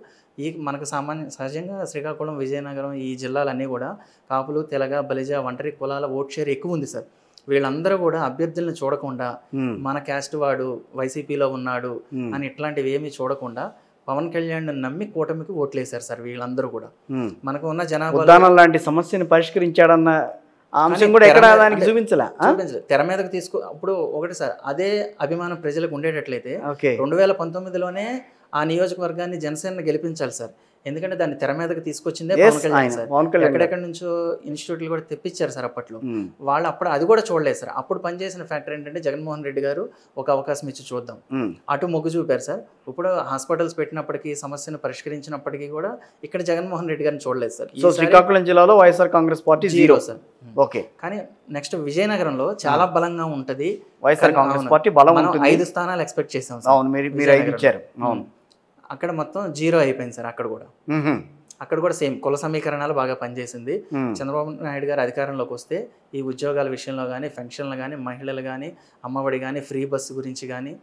మనకు సహజంగా శ్రీకాకుళం, విజయనగరం ఈ జిల్లాలన్నీ కూడా కాపులు, తెలగ, బలిజ, ఒంటరి కులాల ఓట్ షేర్ ఎక్కువ ఉంది సార్. వీళ్ళందరూ కూడా అభ్యర్థులను చూడకుండా మన క్యాస్ట్ వాడు వైసీపీలో ఉన్నాడు అని ఇట్లాంటివి ఏమీ చూడకుండా పవన్ కళ్యాణ్ నమ్మి కూటమికి ఓట్లేశారు సార్. వీళ్ళందరూ కూడా మనకు ఉన్న జనాభా లాంటి సమస్యను పరిష్కరించాడన్న అంశం కూడా ఎక్కడ దానికి చూపించలే. తెర మీదకి అప్పుడు ఒకటి సార్, అదే అభిమానం ప్రజలకు ఉండేటట్లయితే 2019లోనే ఆ నియోజకవర్గాన్ని జనసేన గెలిపించాలి సార్. ఎందుకంటే దాన్ని తెర మీదకి తీసుకొచ్చిందే పవన్ కళ్యాణ్ సార్. ఎక్కడెక్కడి నుంచో ఇన్స్టిట్యూట్లు కూడా తెప్పించారు సార్ అప్పట్లో. వాళ్ళు అప్పుడు అది కూడా చూడలేదు సార్. అప్పుడు పనిచేసిన ఫ్యాక్టర్ ఏంటంటే జగన్మోహన్ రెడ్డి గారు ఒక అవకాశం ఇచ్చి చూద్దాం అటు మొగ్గు చూపారు సార్. ఇప్పుడు హాస్పిటల్స్ పెట్టినప్పటికీ, సమస్యను పరిష్కరించినప్పటికీ కూడా ఇక్కడ జగన్మోహన్ రెడ్డి గారిని చూడలేదు సార్. శ్రీకాకుళం జిల్లాలో YSR Congress party 0 sir. Okay, కానీ నెక్స్ట్ విజయనగరంలో చాలా బలంగా ఉంటది వైఎస్ఆర్ కాంగ్రెస్ పార్టీ బలం ఉంటుంది. 5 స్థానాలు ఎక్స్పెక్ట్ చేసాం. అవును, మీరు 5 ఇచ్చారు. అవును, అక్కడ మొత్తం 0 అయిపోయింది సార్. అక్కడ కూడా అక్కడ కూడా సేమ్ కుల సమీకరణాలు బాగా పనిచేసింది. చంద్రబాబు నాయుడు గారు అధికారంలోకి వస్తే ఈ ఉద్యోగాల విషయంలో కానీ, పెన్షన్లు కానీ, మహిళలు కానీ, అమ్మఒడి కానీ, ఫ్రీ బస్సు గురించి కానీ,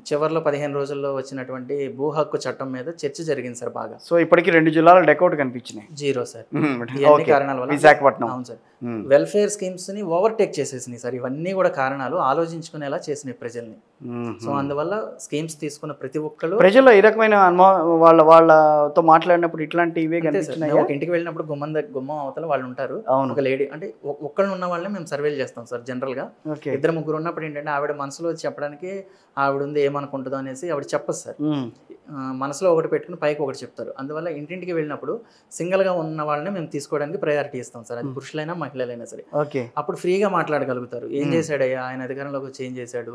చివరిలో 15 రోజుల్లో వచ్చినటువంటి భూ హక్కు చట్టం మీద చర్చ జరిగింది సార్ బాగా. సో ఇప్పటికి 2 జిల్లాలు డెకౌట్ కనిపించినాయి. Zero sir. ఇవన్నీ కారణాల వల్ల విశాఖపట్నం. అవును సార్. వెల్ఫేర్ స్కీమ్స్ ని ఓవర్టేక్ చేసేసినాయి సార్. ఇవన్నీ కూడా కారణాలు ఆలోచించుకునేలా చేసినాయి ప్రజల్ని. సో అందువల్ల స్కీమ్స్ తీసుకున్న ప్రతి ఒక్కరు ప్రజల్లో ఈ రకమైన వాళ్ళతో మాట్లాడినప్పుడు ఇట్లాంటివే కనిపించినాయి. ఒక ఇంటికి వెళ్ళినప్పుడు గుమ్మం అవతల వాళ్ళు ఉంటారు. ఒక లేడీ అంటే ఒక్కళ్ళు ఉన్న వాళ్ళని మేము సర్వేలు చేస్తాం సార్. జనరల్ గా 2-3 ఉన్నప్పుడు ఏంటంటే ఆవిడ మనసులో చెప్పడానికి ఆవిడ ఉంది ఏమనుకుంటుందో అనేసి ఆవిడ చెప్పదు సార్. మనసులో ఒకటి పెట్టుకుని పైకి ఒకటి చెప్తారు. అందువల్ల ఇంటింటికి వెళ్ళినప్పుడు సింగిల్ గా ఉన్న వాళ్ళని మేము తీసుకోవడానికి ప్రయారిటీ ఇస్తాం సార్. అది పురుషులైనా మహిళలైనా సరే. అప్పుడు ఫ్రీగా మాట్లాడగలుగుతారు. ఏం చేశాడయ్యా ఆయన అధికారంలోకి వచ్చి ఏం చేశాడు,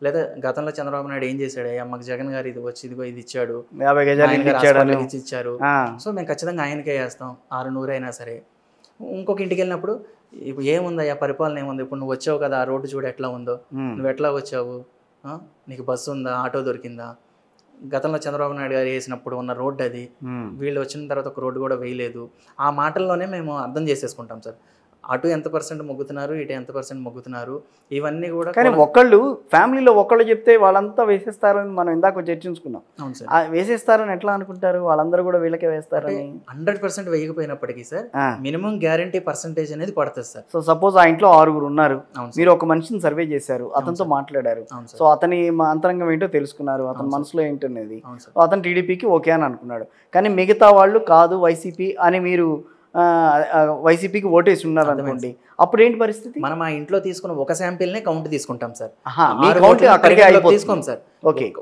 లేదా గతంలో చంద్రబాబు నాయుడు ఏం చేశాడయ్యా, మాకు జగన్ గారు ఇది వచ్చి ఇదిగో ఇది ఇచ్చాడు, ఇచ్చారు, సో మేము ఖచ్చితంగా ఆయనకే వేస్తాం 600 అయినా సరే. ఇంకొక ఇంటికి వెళ్ళినప్పుడు ఇప్పుడు ఏముందయ్యా పరిపాలన ఏముంది, ఇప్పుడు నువ్వు వచ్చావు కదా ఆ రోడ్డు చూడు ఎట్లా ఉందో, నువ్వు ఎట్లా వచ్చావు, నీకు బస్సు ఉందా, ఆటో దొరికిందా, గతంలో చంద్రబాబు నాయుడు గారు వేసినప్పుడు ఉన్న రోడ్డు అది, వీళ్ళు వచ్చిన తర్వాత ఒక రోడ్డు కూడా వేయలేదు. ఆ మాటల్లోనే మేము అర్థం చేసేసుకుంటాం సార్. అటు ఎంత పర్సెంట్ మొగ్గుతున్నారు, ఇటు ఎంత పర్సెంట్ మొగ్గుతున్నారు, ఇవన్నీ కూడా. కానీ ఒకళ్ళు ఫ్యామిలీలో ఒకళ్ళు చెప్తే వాళ్ళంతా వేసేస్తారని మనం ఇందాక చర్చించుకున్నాం. అవును సార్. వేసేస్తారని ఎట్లా అనుకుంటారు, వాళ్ళందరూ కూడా వీళ్ళకే వేస్తారని? 100% వేయకపోయినప్పటికీ సార్ మినిమం గ్యారంటీ పర్సెంటేజ్ అనేది పడుతుంది సార్. సో సపోజ్ ఆ ఇంట్లో 6 ఉన్నారు, మీరు ఒక మనిషిని సర్వే చేశారు, అతనితో మాట్లాడారు, సో అతని అంతరంగం ఏంటో తెలుసుకున్నారు, అతని మనసులో ఏంటనేది, అతను టీడీపీకి ఓకే అని అనుకున్నాడు. కానీ మిగతా వాళ్ళు కాదు వైసీపీ అని మీరు వైసీపీకి ఓటేసి ఉన్నారు అనుకోండి, అప్పుడు ఏంటి పరిస్థితి? మనం ఆ ఇంట్లో తీసుకున్న ఒక శాంపిల్నే కౌంట్ తీసుకుంటాం సార్. తీసుకోం సార్,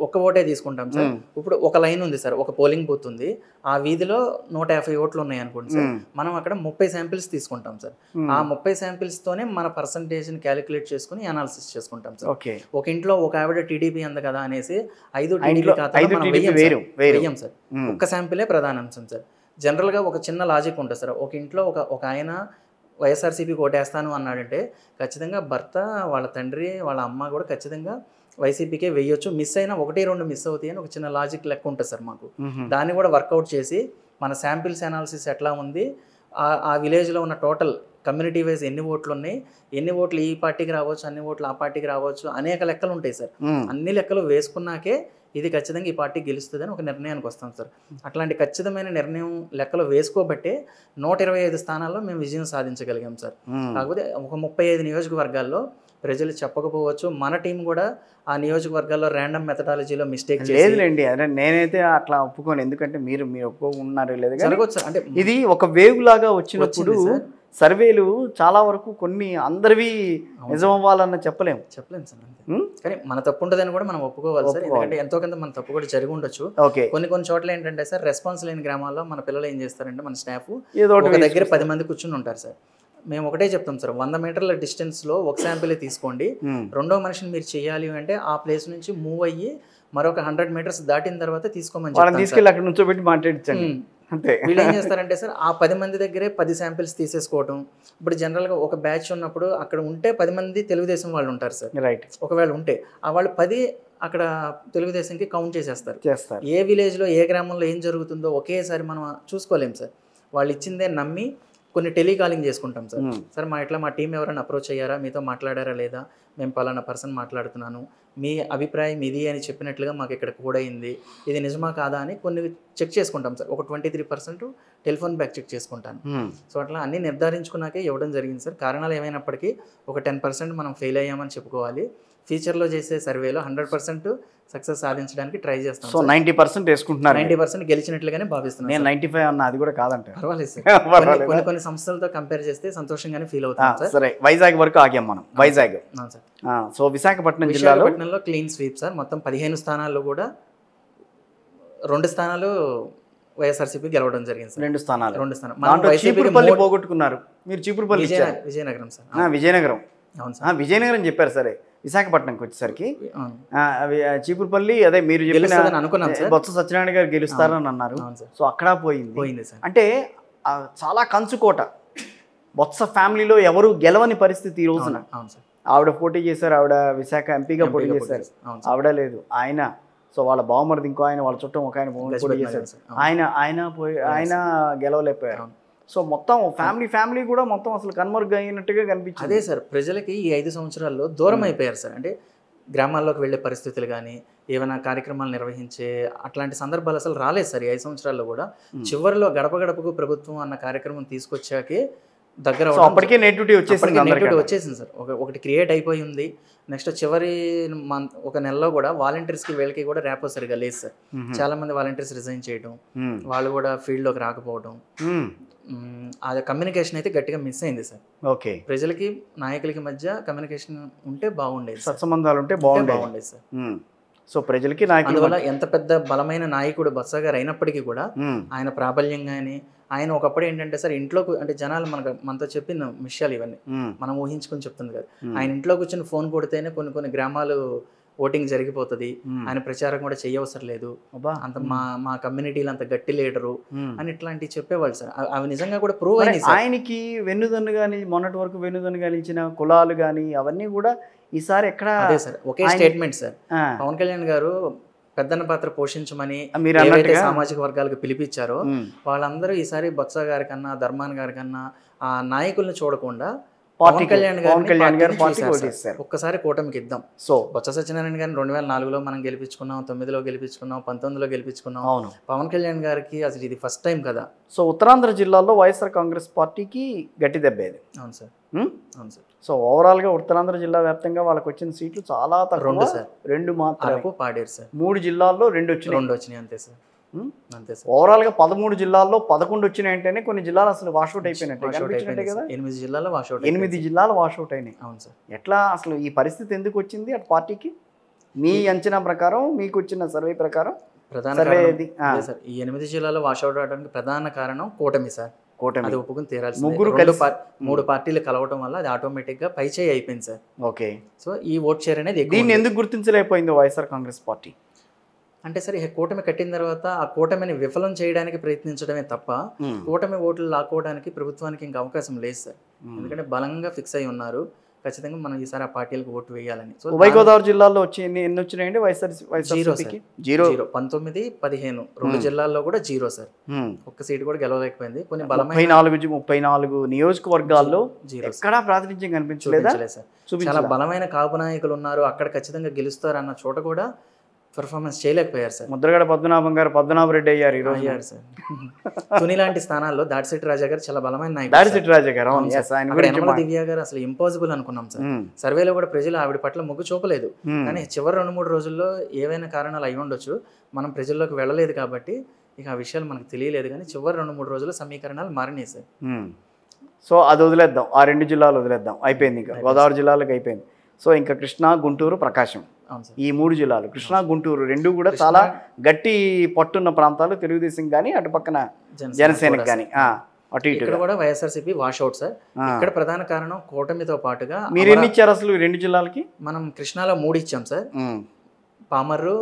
ఒక్క ఓటే తీసుకుంటాం సార్. ఇప్పుడు ఒక లైన్ ఉంది సార్, ఒక పోలింగ్ బూత్ ఉంది, ఆ వీధిలో 150 ఓట్లు ఉన్నాయి అనుకోండి సార్, మనం అక్కడ 30 శాంపిల్స్ తీసుకుంటాం సార్. ఆ 30 శాంపిల్స్ తోనే మన పర్సంటేజ్ క్యాలిక్యులేట్ చేసుకుని అనాలిసిస్ చేసుకుంటాం సార్. ఒక ఇంట్లో ఒక ఆవిడ టీడీపీ అంది కదా అనేసి 5 టీడీపీ వేయం సార్. ఒక్క శాంపిలే ప్రధాన అంశం సార్. జనరల్గా ఒక చిన్న లాజిక్ ఉంటుంది సార్. ఒక ఇంట్లో ఒక ఆయన వైఎస్ఆర్సీపీకి ఓటేస్తాను అన్నాడంటే ఖచ్చితంగా భర్త, వాళ్ళ తండ్రి, వాళ్ళ అమ్మ కూడా ఖచ్చితంగా వైసీపీకే వేయొచ్చు. మిస్ అయినా 1-2 మిస్ అవుతాయి అని ఒక చిన్న లాజిక్ లెక్క ఉంటుంది సార్ మాకు. దాన్ని కూడా వర్కౌట్ చేసి మన శాంపిల్స్ అనాలిసిస్ ఎట్లా ఉంది, ఆ విలేజ్లో ఉన్న టోటల్ కమ్యూనిటీ వైజ్ ఎన్ని ఓట్లు ఉన్నాయి, ఎన్ని ఓట్లు ఈ పార్టీకి రావచ్చు, అన్ని ఓట్లు ఆ పార్టీకి రావచ్చు, అనేక లెక్కలు ఉంటాయి సార్. అన్ని లెక్కలు వేసుకున్నాకే ఇది ఖచ్చితంగా ఈ పార్టీ గెలుస్తుందని ఒక నిర్ణయానికి వస్తాం సార్. అట్లాంటి ఖచ్చితమైన నిర్ణయం లెక్కలో వేసుకోబట్టే 125 స్థానాల్లో మేము విజయం సాధించగలిగాం సార్. కాకపోతే ఒక 35 నియోజకవర్గాల్లో ప్రజలు చెప్పకపోవచ్చు, మన టీం కూడా ఆ నియోజకవర్గాల్లో ర్యాండమ్ మెథడాలజీలో మిస్టేక్ లేదులేండి. అదే నేనైతే అట్లా ఒప్పుకోను, ఎందుకంటే మీరు ఒప్పుకున్నారు లేదు, అంటే ఇది ఒక వేవ్ లాగా వచ్చినప్పుడు సర్వేలు చాలా వరకు కొన్ని అందరివి నిజం అవ్వాలన్న చెప్పలేము సార్. కానీ మన తప్పు ఉండదని కూడా మనం ఒప్పుకోవాలి సార్. ఎందుకంటే ఎంతో కొంత మన తప్పు కూడా జరిగి ఉండొచ్చు. కొన్ని చోట్ల ఏంటంటే సార్, రెస్పాన్స్ లేని గ్రామాల్లో మన పిల్లలు ఏం చేస్తారంటే, మన స్టాఫ్ ఒక దగ్గర 10 మంది కూర్చుని ఉంటారు సార్. మేము ఒకటే చెప్తాం సార్, 100 మీటర్ల డిస్టెన్స్లో ఒక శాంపిల్ తీసుకోండి, రెండో మనిషిని మీరు చేయాలి అంటే ఆ ప్లేస్ నుంచి మూవ్ అయ్యి మరొక 100 మీటర్స్ దాటిన తర్వాత తీసుకోమని అక్కడ నుంచోబెట్టి మాట్లాడించండి. వీళ్ళు ఏం చేస్తారంటే సార్, ఆ 10 మంది దగ్గరే 10 శాంపిల్స్ తీసేసుకోవటం. ఇప్పుడు జనరల్గా ఒక బ్యాచ్ ఉన్నప్పుడు అక్కడ ఉంటే 10 మంది తెలుగుదేశం వాళ్ళు ఉంటారు సార్. రైట్. ఒకవేళ ఉంటే ఆ వాళ్ళు 10 అక్కడ తెలుగుదేశంకి కౌంట్ చేసేస్తారు. ఏ విలేజ్లో ఏ గ్రామంలో ఏం జరుగుతుందో ఒకేసారి మనం చూసుకోలేం సార్. వాళ్ళు ఇచ్చిందే నమ్మి కొన్ని టెలికాలింగ్ చేసుకుంటాం సార్. సార్ మా టీం ఎవరైనా అప్రోచ్ అయ్యారా, మీతో మాట్లాడారా లేదా, మేము పలానా పర్సన్ మాట్లాడుతున్నాను, మీ అభిప్రాయం ఇది అని చెప్పినట్లుగా మాకు ఇక్కడ కోడ్ అయింది, ఇది నిజమా కాదా అని కొన్ని చెక్ చేసుకుంటాం సార్. ఒక 23% టెలిఫోన్ బ్యాక్ చెక్ చేసుకుంటాను. సో అట్లా అన్నీ నిర్ధారించుకున్నాకే ఇవ్వడం జరిగింది సార్. కారణాలు ఏమైనప్పటికీ ఒక 10% మనం ఫెయిల్ అయ్యామని చెప్పుకోవాలి. ఫ్యూచర్లో చేసే సర్వేలో 100% సక్సెస్ సాధించడానికి ట్రై చేస్తాం. సో 90% వేసుకుంటున్నారు, 90% గెలిచినట్లుగానే భావిస్తున్నాను. నేను 95 అన్న, అది కూడా కాదంట. పర్వాలేదు సార్. కొన్ని సంస్థలతో కంపేర్ చేస్తే సంతోషంగానే ఫీల్ అవుతాం సార్. సరే, వైజాగ్ వరకు ఆగాం మనం. వైజాగ్. సో విశాఖపట్నంలో క్లీన్ స్వీప్ సార్. మొత్తం 15 స్థానాల్లో కూడా 2 స్థానాలు వైఎస్ఆర్సీపీ గెలవడం జరిగింది సార్. 2 స్థానాలు. చీపురుపల్లి పోగొట్టుకున్నారు మీరు. చీపురుపల్లి విజయనగరం సార్. విజయనగరం. అవును సార్, విజయనగరం చెప్పారు. సరే, విశాఖపట్నంకి వచ్చేసరికి చీపురుపల్లి అదే మీరు చెప్పిన అనుకున్నాం సార్, బొత్స సత్యనారాయణ గారు గెలుస్తారని అన్నారు. సో అక్కడ పోయింది సార్. అంటే చాలా కంచుకోట. బొత్స ఫ్యామిలీలో ఎవరు గెలవని పరిస్థితి ఈ రోజున. ఆవిడ పోటీ చేశారు, ఆవిడ విశాఖ ఎంపీగా పోటీ చేశారు, ఆవిడ లేదు, ఆయన సో వాళ్ళ బావమరిది ఇంకో ఆయన, వాళ్ళ చుట్టం ఒక ఆయన పోటీ చేశారు. ఆయన గెలవలేకపోయారు. సో మొత్తం ఫ్యామిలీ కూడా మొత్తం అసలు కన్వర్గ్ అయినట్టుగా కనిపించింది. అదే సార్, ప్రజలకి ఈ 5 సంవత్సరాల్లో దూరం అయిపోయారు సార్. అంటే గ్రామాల్లోకి వెళ్ళే పరిస్థితులు కానీ, ఏమైనా కార్యక్రమాలు నిర్వహించే అట్లాంటి సందర్భాలు అసలు రాలేదు సార్ ఈ 5 సంవత్సరాల్లో కూడా. చివరిలో గడప గడపకు ప్రభుత్వం అన్న కార్యక్రమం తీసుకొచ్చాకే దగ్గర అప్పటికే నెగిటివిటీ వచ్చేసింది సార్. ఒకటి క్రియేట్ అయిపోయి ఉంది. నెక్స్ట్ చివరి ఒక నెలలో కూడా వాలంటీర్స్కి వీళ్ళకి కూడా ర్యాపో సరిగా లేదు సార్. చాలా మంది వాలంటీర్స్ రిజైన్ చేయడం, వాళ్ళు కూడా ఫీల్డ్లోకి రాకపోవడం, అది కమ్యూనికేషన్ అయితే గట్టిగా మిస్ అయింది సార్. ఓకే, ప్రజలకి నాయకులకి మధ్య కమ్యూనికేషన్ ఉంటే బాగుండేది, సత్సంబంధాలు ఉంటే బాగుండేది సార్. సో ప్రజలకి అందువల్ల ఎంత పెద్ద బలమైన నాయకుడు బొత్స గారు అయినప్పటికీ కూడా ఆయన ప్రాబల్యం కానీ, ఆయన ఒకప్పుడు ఏంటంటే సార్ ఇంట్లో అంటే జనాలు మనతో చెప్పిన విషయాలు ఇవన్నీ మనం ఊహించుకొని చెప్తుంది కదా. ఆయన ఇంట్లో కూర్చొని ఫోన్ కొడితేనే కొన్ని గ్రామాలు ఓటింగ్ జరిగిపోతుంది, ఆయన ప్రచారం కూడా చేయవసరం లేదు, అంత మా కమ్యూనిటీలో అంత గట్టి లీడరు అని ఇట్లాంటివి చెప్పేవాళ్ళు సార్. అవి నిజంగా కూడా ప్రూవ్ అయ్యింది. ఆయనకి వెన్నుదన్ను కానీ, మొన్నటి వరకు వెన్నుదన్ను కానీ ఇచ్చిన కులాలు కానీ అవన్నీ కూడా ఈసారి ఎక్కడ అదే సార్ ఒకే స్టేట్మెంట్ సార్. పవన్ కళ్యాణ్ గారు పెద్దన్న పాత్ర పోషించమని ఏవైతే సామాజిక వర్గాలకు పిలిపించారో వాళ్ళందరూ ఈసారి బొత్స గారి కన్నా, ధర్మాన్ గారి కన్నా ఆ నాయకుల్ని చూడకుండా పవన్ కళ్యాణ్ గారు ఒక్కసారి కూటమికి ఇద్దాం. సో బొత్స సత్యనారాయణ గారిని 2004లో మనం గెలిపించుకున్నాం, 9లో గెలిపించుకున్నాం, 19లో గెలిపించుకున్నాం. పవన్ కళ్యాణ్ గారికి అసలు ఇది ఫస్ట్ టైం కదా. సో ఉత్తరాంధ్ర జిల్లాలో వైఎస్ఆర్ కాంగ్రెస్ పార్టీకి గట్టి దెబ్బేది. అవును సార్, అవును సార్. సో ఓవరాల్ గా ఉత్తరాంధ్ర జిల్లా వ్యాప్తంగా వాళ్ళకి వచ్చిన సీట్లు చాలా తక్కువ, 2 మాత్రమే పాడారు సార్. 3 జిల్లాల్లో 2 వచ్చినాయి అంతే సార్. అంతే సార్. ఓవరాల్ గా 13 జిల్లాల్లో 11 వచ్చినాయంటేనే కొన్ని జిల్లాలు అసలు వాషౌట్ అయిపోయినట్టే కదా. 8 జిల్లాల్లో వాషౌట్, 8 జిల్లాలు వాషౌట్ అయినాయి. అవును సార్. ఎట్లా అసలు ఈ పరిస్థితి ఎందుకు వచ్చింది అటు పార్టీకి? మీ అంచనా ప్రకారం, మీకు వచ్చిన సర్వే ప్రకారం సార్ ఈ 8 జిల్లాలో వాషౌట్ అవడానికి ప్రధాన కారణం కూటమి సార్. అది ఒప్పుకుని తీరాల్సింది. 3 పార్టీలు కలవటం వల్ల అది ఆటోమేటిక్ గా పైచేయి అయిపోయింది సార్. ఓకే, సో ఈ ఓట్ షేర్ అనేది దీన్ని ఎందుకు గుర్తించలేకపోయింది వైఎస్ఆర్ కాంగ్రెస్ పార్టీ? అంటే సరే కూటమి కట్టిన తర్వాత ఆ కూటమిని విఫలం చేయడానికి ప్రయత్నించడమే తప్ప కూటమి ఓట్లు లాక్కోవడానికి ప్రభుత్వానికి ఇంకా అవకాశం లేదు సార్. ఎందుకంటే బలంగా ఫిక్స్ అయి ఉన్నారు, ఖచ్చితంగా మనం ఈసారి ఆ పార్టీలకు ఓటు వేయాలని. సో ఉభయ గోదావరి జిల్లాలో ఎన్ని వచ్చినాయండి వైఎస్ఆర్? 0 19 15 2 జిల్లాల్లో కూడా 0 సార్. ఒక్క సీటు కూడా గెలవలేకపోయింది. కొన్ని బలమైన 34 నియోజకవర్గాల్లో ఎక్కడా ప్రాతినిధ్యం కనిపించలేదా సార్. చాలా బలమైన కాపు నాయకులు ఉన్నారు, అక్కడ ఖచ్చితంగా గెలుస్తారు అన్న చోట కూడా పర్ఫార్మెన్స్ చేయలేకపోయారు సార్. ముద్రగడ పద్మనాభం గారు పద్మనాభరెడ్డి అయ్యారు ఈ రోజు సార్. తుని లాంటి స్థానాల్లో దాడిశెట్టి రాజా గారు చాలా బలమైన నాయకుడు. దాడిశెట్టి రాజా గారు, యనమల దివ్య గారు అసలు ఇంపాసిబుల్ అనుకున్నాం సార్. సర్వేలో కూడా ప్రజలు ఆవిడ పట్ల మొగ్గు చూపలేదు. కానీ చివరి 2-3 రోజుల్లో ఏవైనా కారణాలు అయి ఉండొచ్చు, మనం ప్రజల్లోకి వెళ్ళలేదు కాబట్టి ఇక ఆ విషయాలు మనకు తెలియలేదు. కానీ చివరి 2-3 రోజుల్లో సమీకరణాలు మారినాయి సార్. సో అది వదిలేద్దాం, ఆ 2 జిల్లాలు వదిలేద్దాం, అయిపోయింది. ఇంకా గోదావరి జిల్లాలకు అయిపోయింది. సో ఇంకా కృష్ణా, గుంటూరు, ప్రకాశం, ఈ 3 జిల్లాలు, కృష్ణా, గుంటూరు 2 కూడా చాలా గట్టి పట్టున్న ప్రాంతాలు. తెలుగుదేశం కానీ అటు పక్కన జనసేనకి కానీ అటు ఇటు ఇక్కడ కూడా వైఎస్ఆర్సీపీ వాషౌట్ సార్. ఇక్కడ ప్రధాన కారణం కూటమితో పాటుగా మీరు ఎన్ని ఇచ్చారు అసలు 2 జిల్లాలకి? మనం కృష్ణాలో 3 ఇచ్చాం సార్. పామర్రు,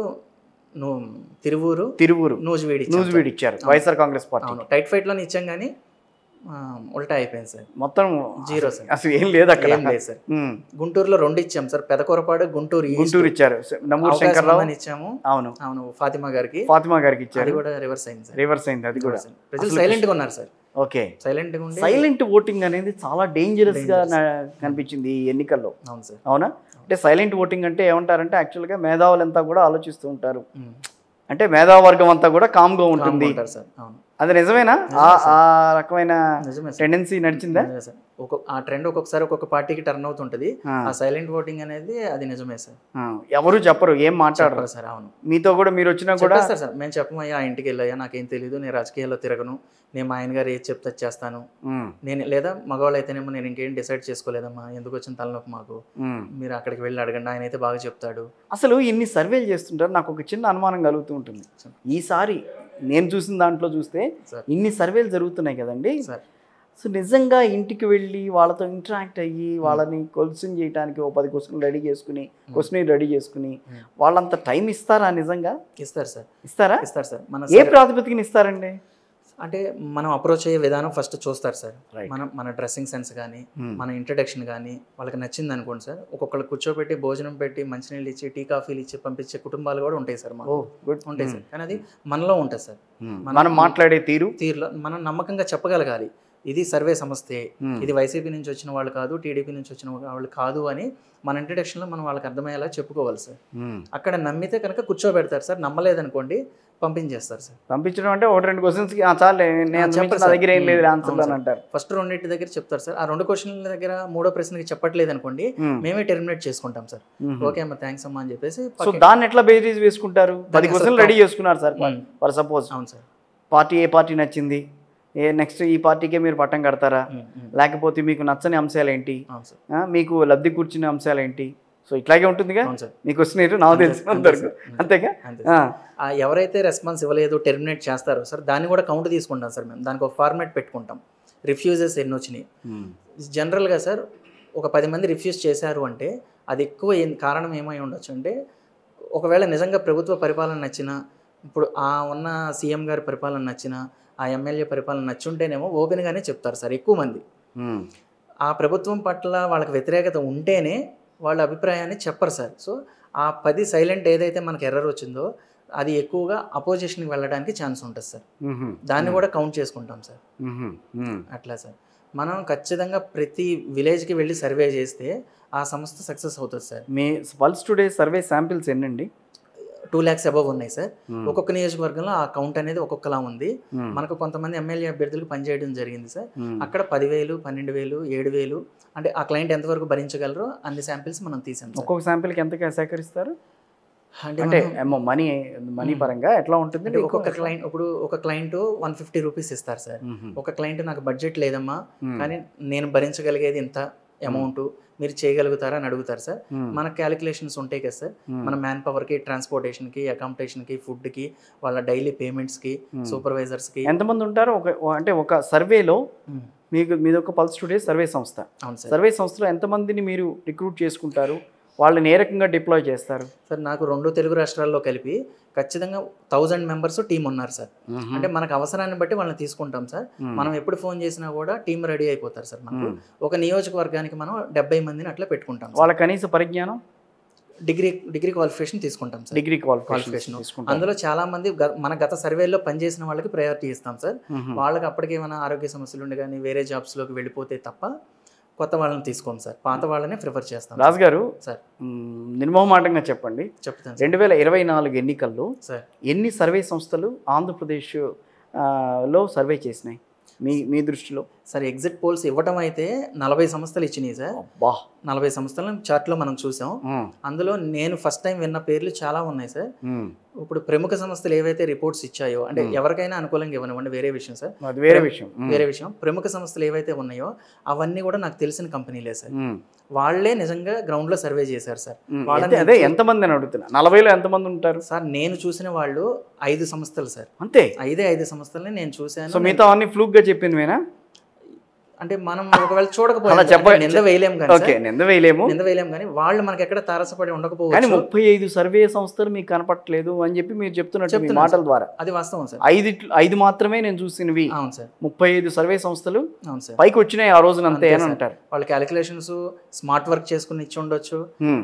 తిరువూరు, నూజివీడు ఇచ్చారు YSR Congress party. Tight fight లోనే ఇచ్చాం కానీ ఉల్టా అయిపోయింది సార్. మొత్తం 0 సార్. అసలు ఏం లేదు అక్కడ. ఏం లేదు సార్. గుంటూరులో 2 ఇచ్చాం సార్. పెదకొరపాడు, గుంటూరు ఇచ్చారు. నమ్మూరు శంకర్రావు ఇచ్చాము. అవును ఫాతిమా గారికి ఇచ్చారు. అది కూడా రివర్స్ అయింది సార్. అది కూడా ప్రజలు సైలెంట్ గా ఉన్నారు సార్. ఓకే, సైలెంట్ ఓటింగ్ అనేది చాలా డేంజరస్ గా కనిపించింది ఈ ఎన్నికల్లో. అవును సార్. అవునా? అంటే సైలెంట్ ఓటింగ్ అంటే ఏమంటారంటే యాక్చువల్గా మేధావులంతా కూడా ఆలోచిస్తూ ఉంటారు, అంటే మేధావర్గం అంతా కూడా కామ్గా ఉంటుంది. అది నిజమేనా? ఆ రకమైన టెండెన్సీ నడిచిందా? ఆ ట్రెండ్ ఒక్కొక్కసారి ఒక్కొక్క పార్టీకి టర్న్ అవుతుంటది. ఆ సైలెంట్ ఓటింగ్ అనేది అది నిజమే సార్. ఎవరు చెప్పరు, ఏం మాట్లాడరు సార్. అవును, మీతో కూడా మీరు వచ్చినా కూడా సార్ మేము చెప్పమయ్యా ఇంటికి వెళ్ళయ్యా, నాకేం తెలియదు, నేను రాజకీయాల్లో తిరగను, నేను మా ఆయన గారు ఏది చెప్తే చేస్తాను, నేను లేదా మగవాళ్ళు అయితేనేమో నేను ఇంకేం డిసైడ్ చేసుకోలేదమ్మా, ఎందుకు వచ్చిన తలనొప్పి మాకు, మీరు అక్కడికి వెళ్ళి అడగండి, ఆయన అయితే బాగా చెప్తాడు. అసలు ఇన్ని సర్వేలు చేస్తుంటారు, నాకు ఒక చిన్న అనుమానం కలుగుతూ ఉంటుంది. ఈసారి నేను చూసిన దాంట్లో చూస్తే ఇన్ని సర్వేలు జరుగుతున్నాయి కదండి. సో నిజంగా ఇంటికి వెళ్ళి వాళ్ళతో ఇంటరాక్ట్ అయ్యి వాళ్ళని క్వశ్చన్ చేయడానికి 10 క్వశ్చన్లు రెడీ చేసుకుని వాళ్ళంత టైం ఇస్తారా? నిజంగా ఇస్తారు సార్. ఇస్తారా సార్. ఏ ప్రాతిపదికన ఇస్తారండి? అంటే మనం అప్రోచ్ అయ్యే విధానం ఫస్ట్ చూస్తారు సార్. Right. మన డ్రెస్సింగ్ సెన్స్ కానీ మన ఇంట్రడక్షన్ కానీ వాళ్ళకి నచ్చింది అనుకోండి సార్, ఒక్కొక్కరు కూర్చోబెట్టి భోజనం పెట్టి మంచినీళ్ళు ఇచ్చి టీ కాఫీలు ఇచ్చి పంపించే కుటుంబాలు కూడా ఉంటాయి సార్. ఉంటాయి సార్, కానీ అది మనలో ఉంటుంది సార్. మనం మాట్లాడే తీరులో మనం నమ్మకంగా చెప్పగలగాలి, ఇది సర్వే సంస్థే, ఇది వైసీపీ నుంచి వచ్చిన వాళ్ళు కాదు, టీడీపీ నుంచి వచ్చిన వాళ్ళు కాదు అని మన ఇంట్రడక్షన్లో మనం వాళ్ళకి అర్థమయ్యేలా చెప్పుకోవాలి సార్. అక్కడ నమ్మితే కనుక కూర్చోబెడతారు సార్, నమ్మలేదనుకోండి పంపించేస్తారు సార్. పంపించడం అంటే 1-2 క్వశ్చన్స్కి చాలు నా దగ్గర ఏం లేదు ఆన్సర్ అని అంటారు. ఫస్ట్ 2 దగ్గర చెప్తారు సార్, ఆ 2 క్వశ్చన్ల దగ్గర 3వ ప్రశ్నకి చెప్పట్లేదు అనుకోండి, మేమే టెర్మినేట్ చేసుకుంటాం సార్. ఓకే అమ్మా థ్యాంక్స్ అమ్మా అని చెప్పేసి. సో దాన్ని ఎట్లా బేరీజ్ వేసుకుంటారు? 10 క్వశ్చన్లు రెడీ చేసుకున్నారు సార్ ఫర్ సపోజ్. అవును సార్. పార్టీ ఏ పార్టీ నచ్చింది, నెక్స్ట్ ఈ పార్టీకే మీరు పట్టం కడతారా, లేకపోతే మీకు నచ్చని అంశాలు ఏంటి, మీకు లబ్ధి కూర్చునే అంశాలు ఏంటి, సో ఇట్లాగే ఉంటుందిగా మీకు వస్తున్నారు నాకు తెలిసినంతవరకు. అంతేగా? ఎవరైతే రెస్పాన్స్ ఇవ్వలేదు టెర్మినేట్ చేస్తారో సార్ దాన్ని కూడా కౌంట్ తీసుకుంటాం సార్. మేము దానికి ఒక ఫార్మాట్ పెట్టుకుంటాం, రిఫ్యూజెస్ ఎన్ని వచ్చినాయి. జనరల్గా సార్ ఒక 10 మంది రిఫ్యూజ్ చేశారు అంటే అది ఎక్కువ కారణం ఏమై ఉండొచ్చు అంటే, ఒకవేళ నిజంగా ప్రభుత్వ పరిపాలన నచ్చినా, ఇప్పుడు ఆ ఉన్న సీఎం గారి పరిపాలన నచ్చినా, ఆ ఎమ్మెల్యే పరిపాలన నచ్చుంటేనేమో ఓపెన్గానే చెప్తారు సార్ ఎక్కువ మంది. ఆ ప్రభుత్వం పట్ల వాళ్ళకి వ్యతిరేకత ఉంటేనే వాళ్ళ అభిప్రాయాన్ని చెప్పరు సార్. సో ఆ 10 సైలెంట్ ఏదైతే మనకు ఎర్రర్ వచ్చిందో అది ఎక్కువగా అపోజిషన్కి వెళ్ళడానికి ఛాన్స్ ఉంటుంది సార్. దాన్ని కూడా కౌంట్ చేసుకుంటాం సార్. అట్లా సార్ మనం ఖచ్చితంగా ప్రతి విలేజ్కి వెళ్ళి సర్వే చేస్తే ఆ సంస్థ సక్సెస్ అవుతుంది సార్. మీ పల్స్ టుడే సర్వే శాంపిల్స్ ఎన్నండి? 2 lakhs అబవ్ ఉన్నాయి సార్. ఒక్కొక్క నియోజకవర్గంలో ఆ కౌంట్ అనేది ఒక్కొక్కలా ఉంది. మనకు కొంతమంది ఎమ్మెల్యే అభ్యర్థులకు పనిచేయడం జరిగింది సార్. అక్కడ 10,000, 12,000, 7,000 అంటే ఆ క్లయింట్ ఎంతవరకు భరించగలరో అన్ని శాంపిల్స్ మనం తీసాం. ఒక్కొక్క శాంపిల్కి ఎంత సేకరిస్తారు అంటే మనీ పరంగా ఎట్లా ఉంటుంది? అంటే ఒక్కొక్క క్లయింట్, ఇప్పుడు ఒక క్లయింట్ 150 రూపీస్ ఇస్తారు సార్. ఒక క్లయింట్ నాకు బడ్జెట్ లేదమ్మా కానీ నేను భరించగలిగేది ఇంత అమౌంట్, మీరు చేయగలుగుతారా అని అడుగుతారు సార్. మన క్యాలిక్యులేషన్స్ ఉంటాయి కదా సార్, మన మ్యాన్ పవర్కి, ట్రాన్స్పోర్టేషన్కి, అకామిడేషన్కి, ఫుడ్కి, వాళ్ళ డైలీ పేమెంట్స్కి, సూపర్వైజర్స్కి. ఎంతమంది ఉంటారు అంటే ఒక సర్వేలో? మీది ఒక పల్స్ టుడే సర్వే సంస్థ. అవును సార్. సర్వే సంస్థలో ఎంతమందిని మీరు రిక్రూట్ చేసుకుంటారు, వాళ్ళని ఏ రకంగా డిప్లాయ్ చేస్తారు? సార్ నాకు 2 తెలుగు రాష్ట్రాల్లో కలిపి ఖచ్చితంగా 1000 మెంబర్స్ టీం ఉన్నారు సార్. అంటే మనకు అవసరాన్ని బట్టి వాళ్ళని తీసుకుంటాం సార్. మనం ఎప్పుడు ఫోన్ చేసినా కూడా టీం రెడీ అయిపోతారు సార్. మనకు ఒక నియోజకవర్గానికి మనం 70 మందిని అట్లా పెట్టుకుంటాం. వాళ్ళ కనీస పరిజ్ఞానం డిగ్రీ క్వాలిఫికేషన్ తీసుకుంటాం సార్. డిగ్రీ క్వాలిఫికేషన్ అందులో చాలా మంది మన గత సర్వేలో పనిచేసిన వాళ్ళకి ప్రయారిటీ ఇస్తాం సార్. వాళ్ళకి అప్పటికి ఏమైనా ఆరోగ్య సమస్యలు ఉండి కానీ వేరే జాబ్స్లోకి వెళ్ళిపోతే తప్ప కొత్త వాళ్ళని తీసుకోండి సార్, పాత వాళ్ళనే ప్రిఫర్ చేస్తాం. రాజు గారు సార్ నిర్మోహమాటంగా చెప్పండి, చెప్తాను. 2024 ఎన్నికల్లో సార్ ఎన్ని సర్వే సంస్థలు ఆంధ్రప్రదేశ్ లో సర్వే చేసినాయి మీ దృష్టిలో? సార్ ఎగ్జిట్ పోల్స్ ఇవ్వటం అయితే 40 సంస్థలు ఇచ్చినాయి సార్. 40 సంస్థలను చార్ట్లో మనం చూసాం. అందులో నేను ఫస్ట్ టైం విన్న పేర్లు చాలా ఉన్నాయి సార్. ఇప్పుడు ప్రముఖ సంస్థలు ఏవైతే రిపోర్ట్స్ ఇచ్చాయో, అంటే ఎవరికైనా అనుకూలంగా ఇవ్వనివ్వండి, వేరే విషయం సార్, వేరే విషయం. ప్రముఖ సంస్థలు ఏవైతే ఉన్నాయో అవన్నీ కూడా నాకు తెలిసిన కంపెనీలే సార్. వాళ్ళే నిజంగా గ్రౌండ్ లో సర్వే చేశారు సార్. అదే ఎంతమంది అని అడుగుతున్నా, 40లో ఎంతమంది ఉంటారు సార్? నేను చూసిన వాళ్ళు 5 సంస్థలు సార్. అంతే? 5 సంస్థలని నేను చూశాను. సో మిగతా అన్ని ఫ్లూక్ గా చెప్పింది అంటే మనం ఒకవేళ చూడకపోతే నింద వేయలేము కానీ వాళ్ళు మనకి ఎక్కడ తారసపడి ఉండకపోవచ్చు. కానీ 35 సర్వే సంస్థలు మీకు కనపట్లేదు అని చెప్పి మీరు చెప్తున్నట్టు మాటల ద్వారా. అది వాస్తవం సార్. 5 మాత్రమే నేను చూసినవి. అవును సార్. 35 సర్వే సంస్థలు అవును సార్ పైకి వచ్చినాయి ఆ రోజున, అంతే అని అంటారు. వాళ్ళ క్యాలిక్యులేషన్స్ స్మార్ట్ వర్క్ చేసుకుని ఇచ్చి ఉండొచ్చు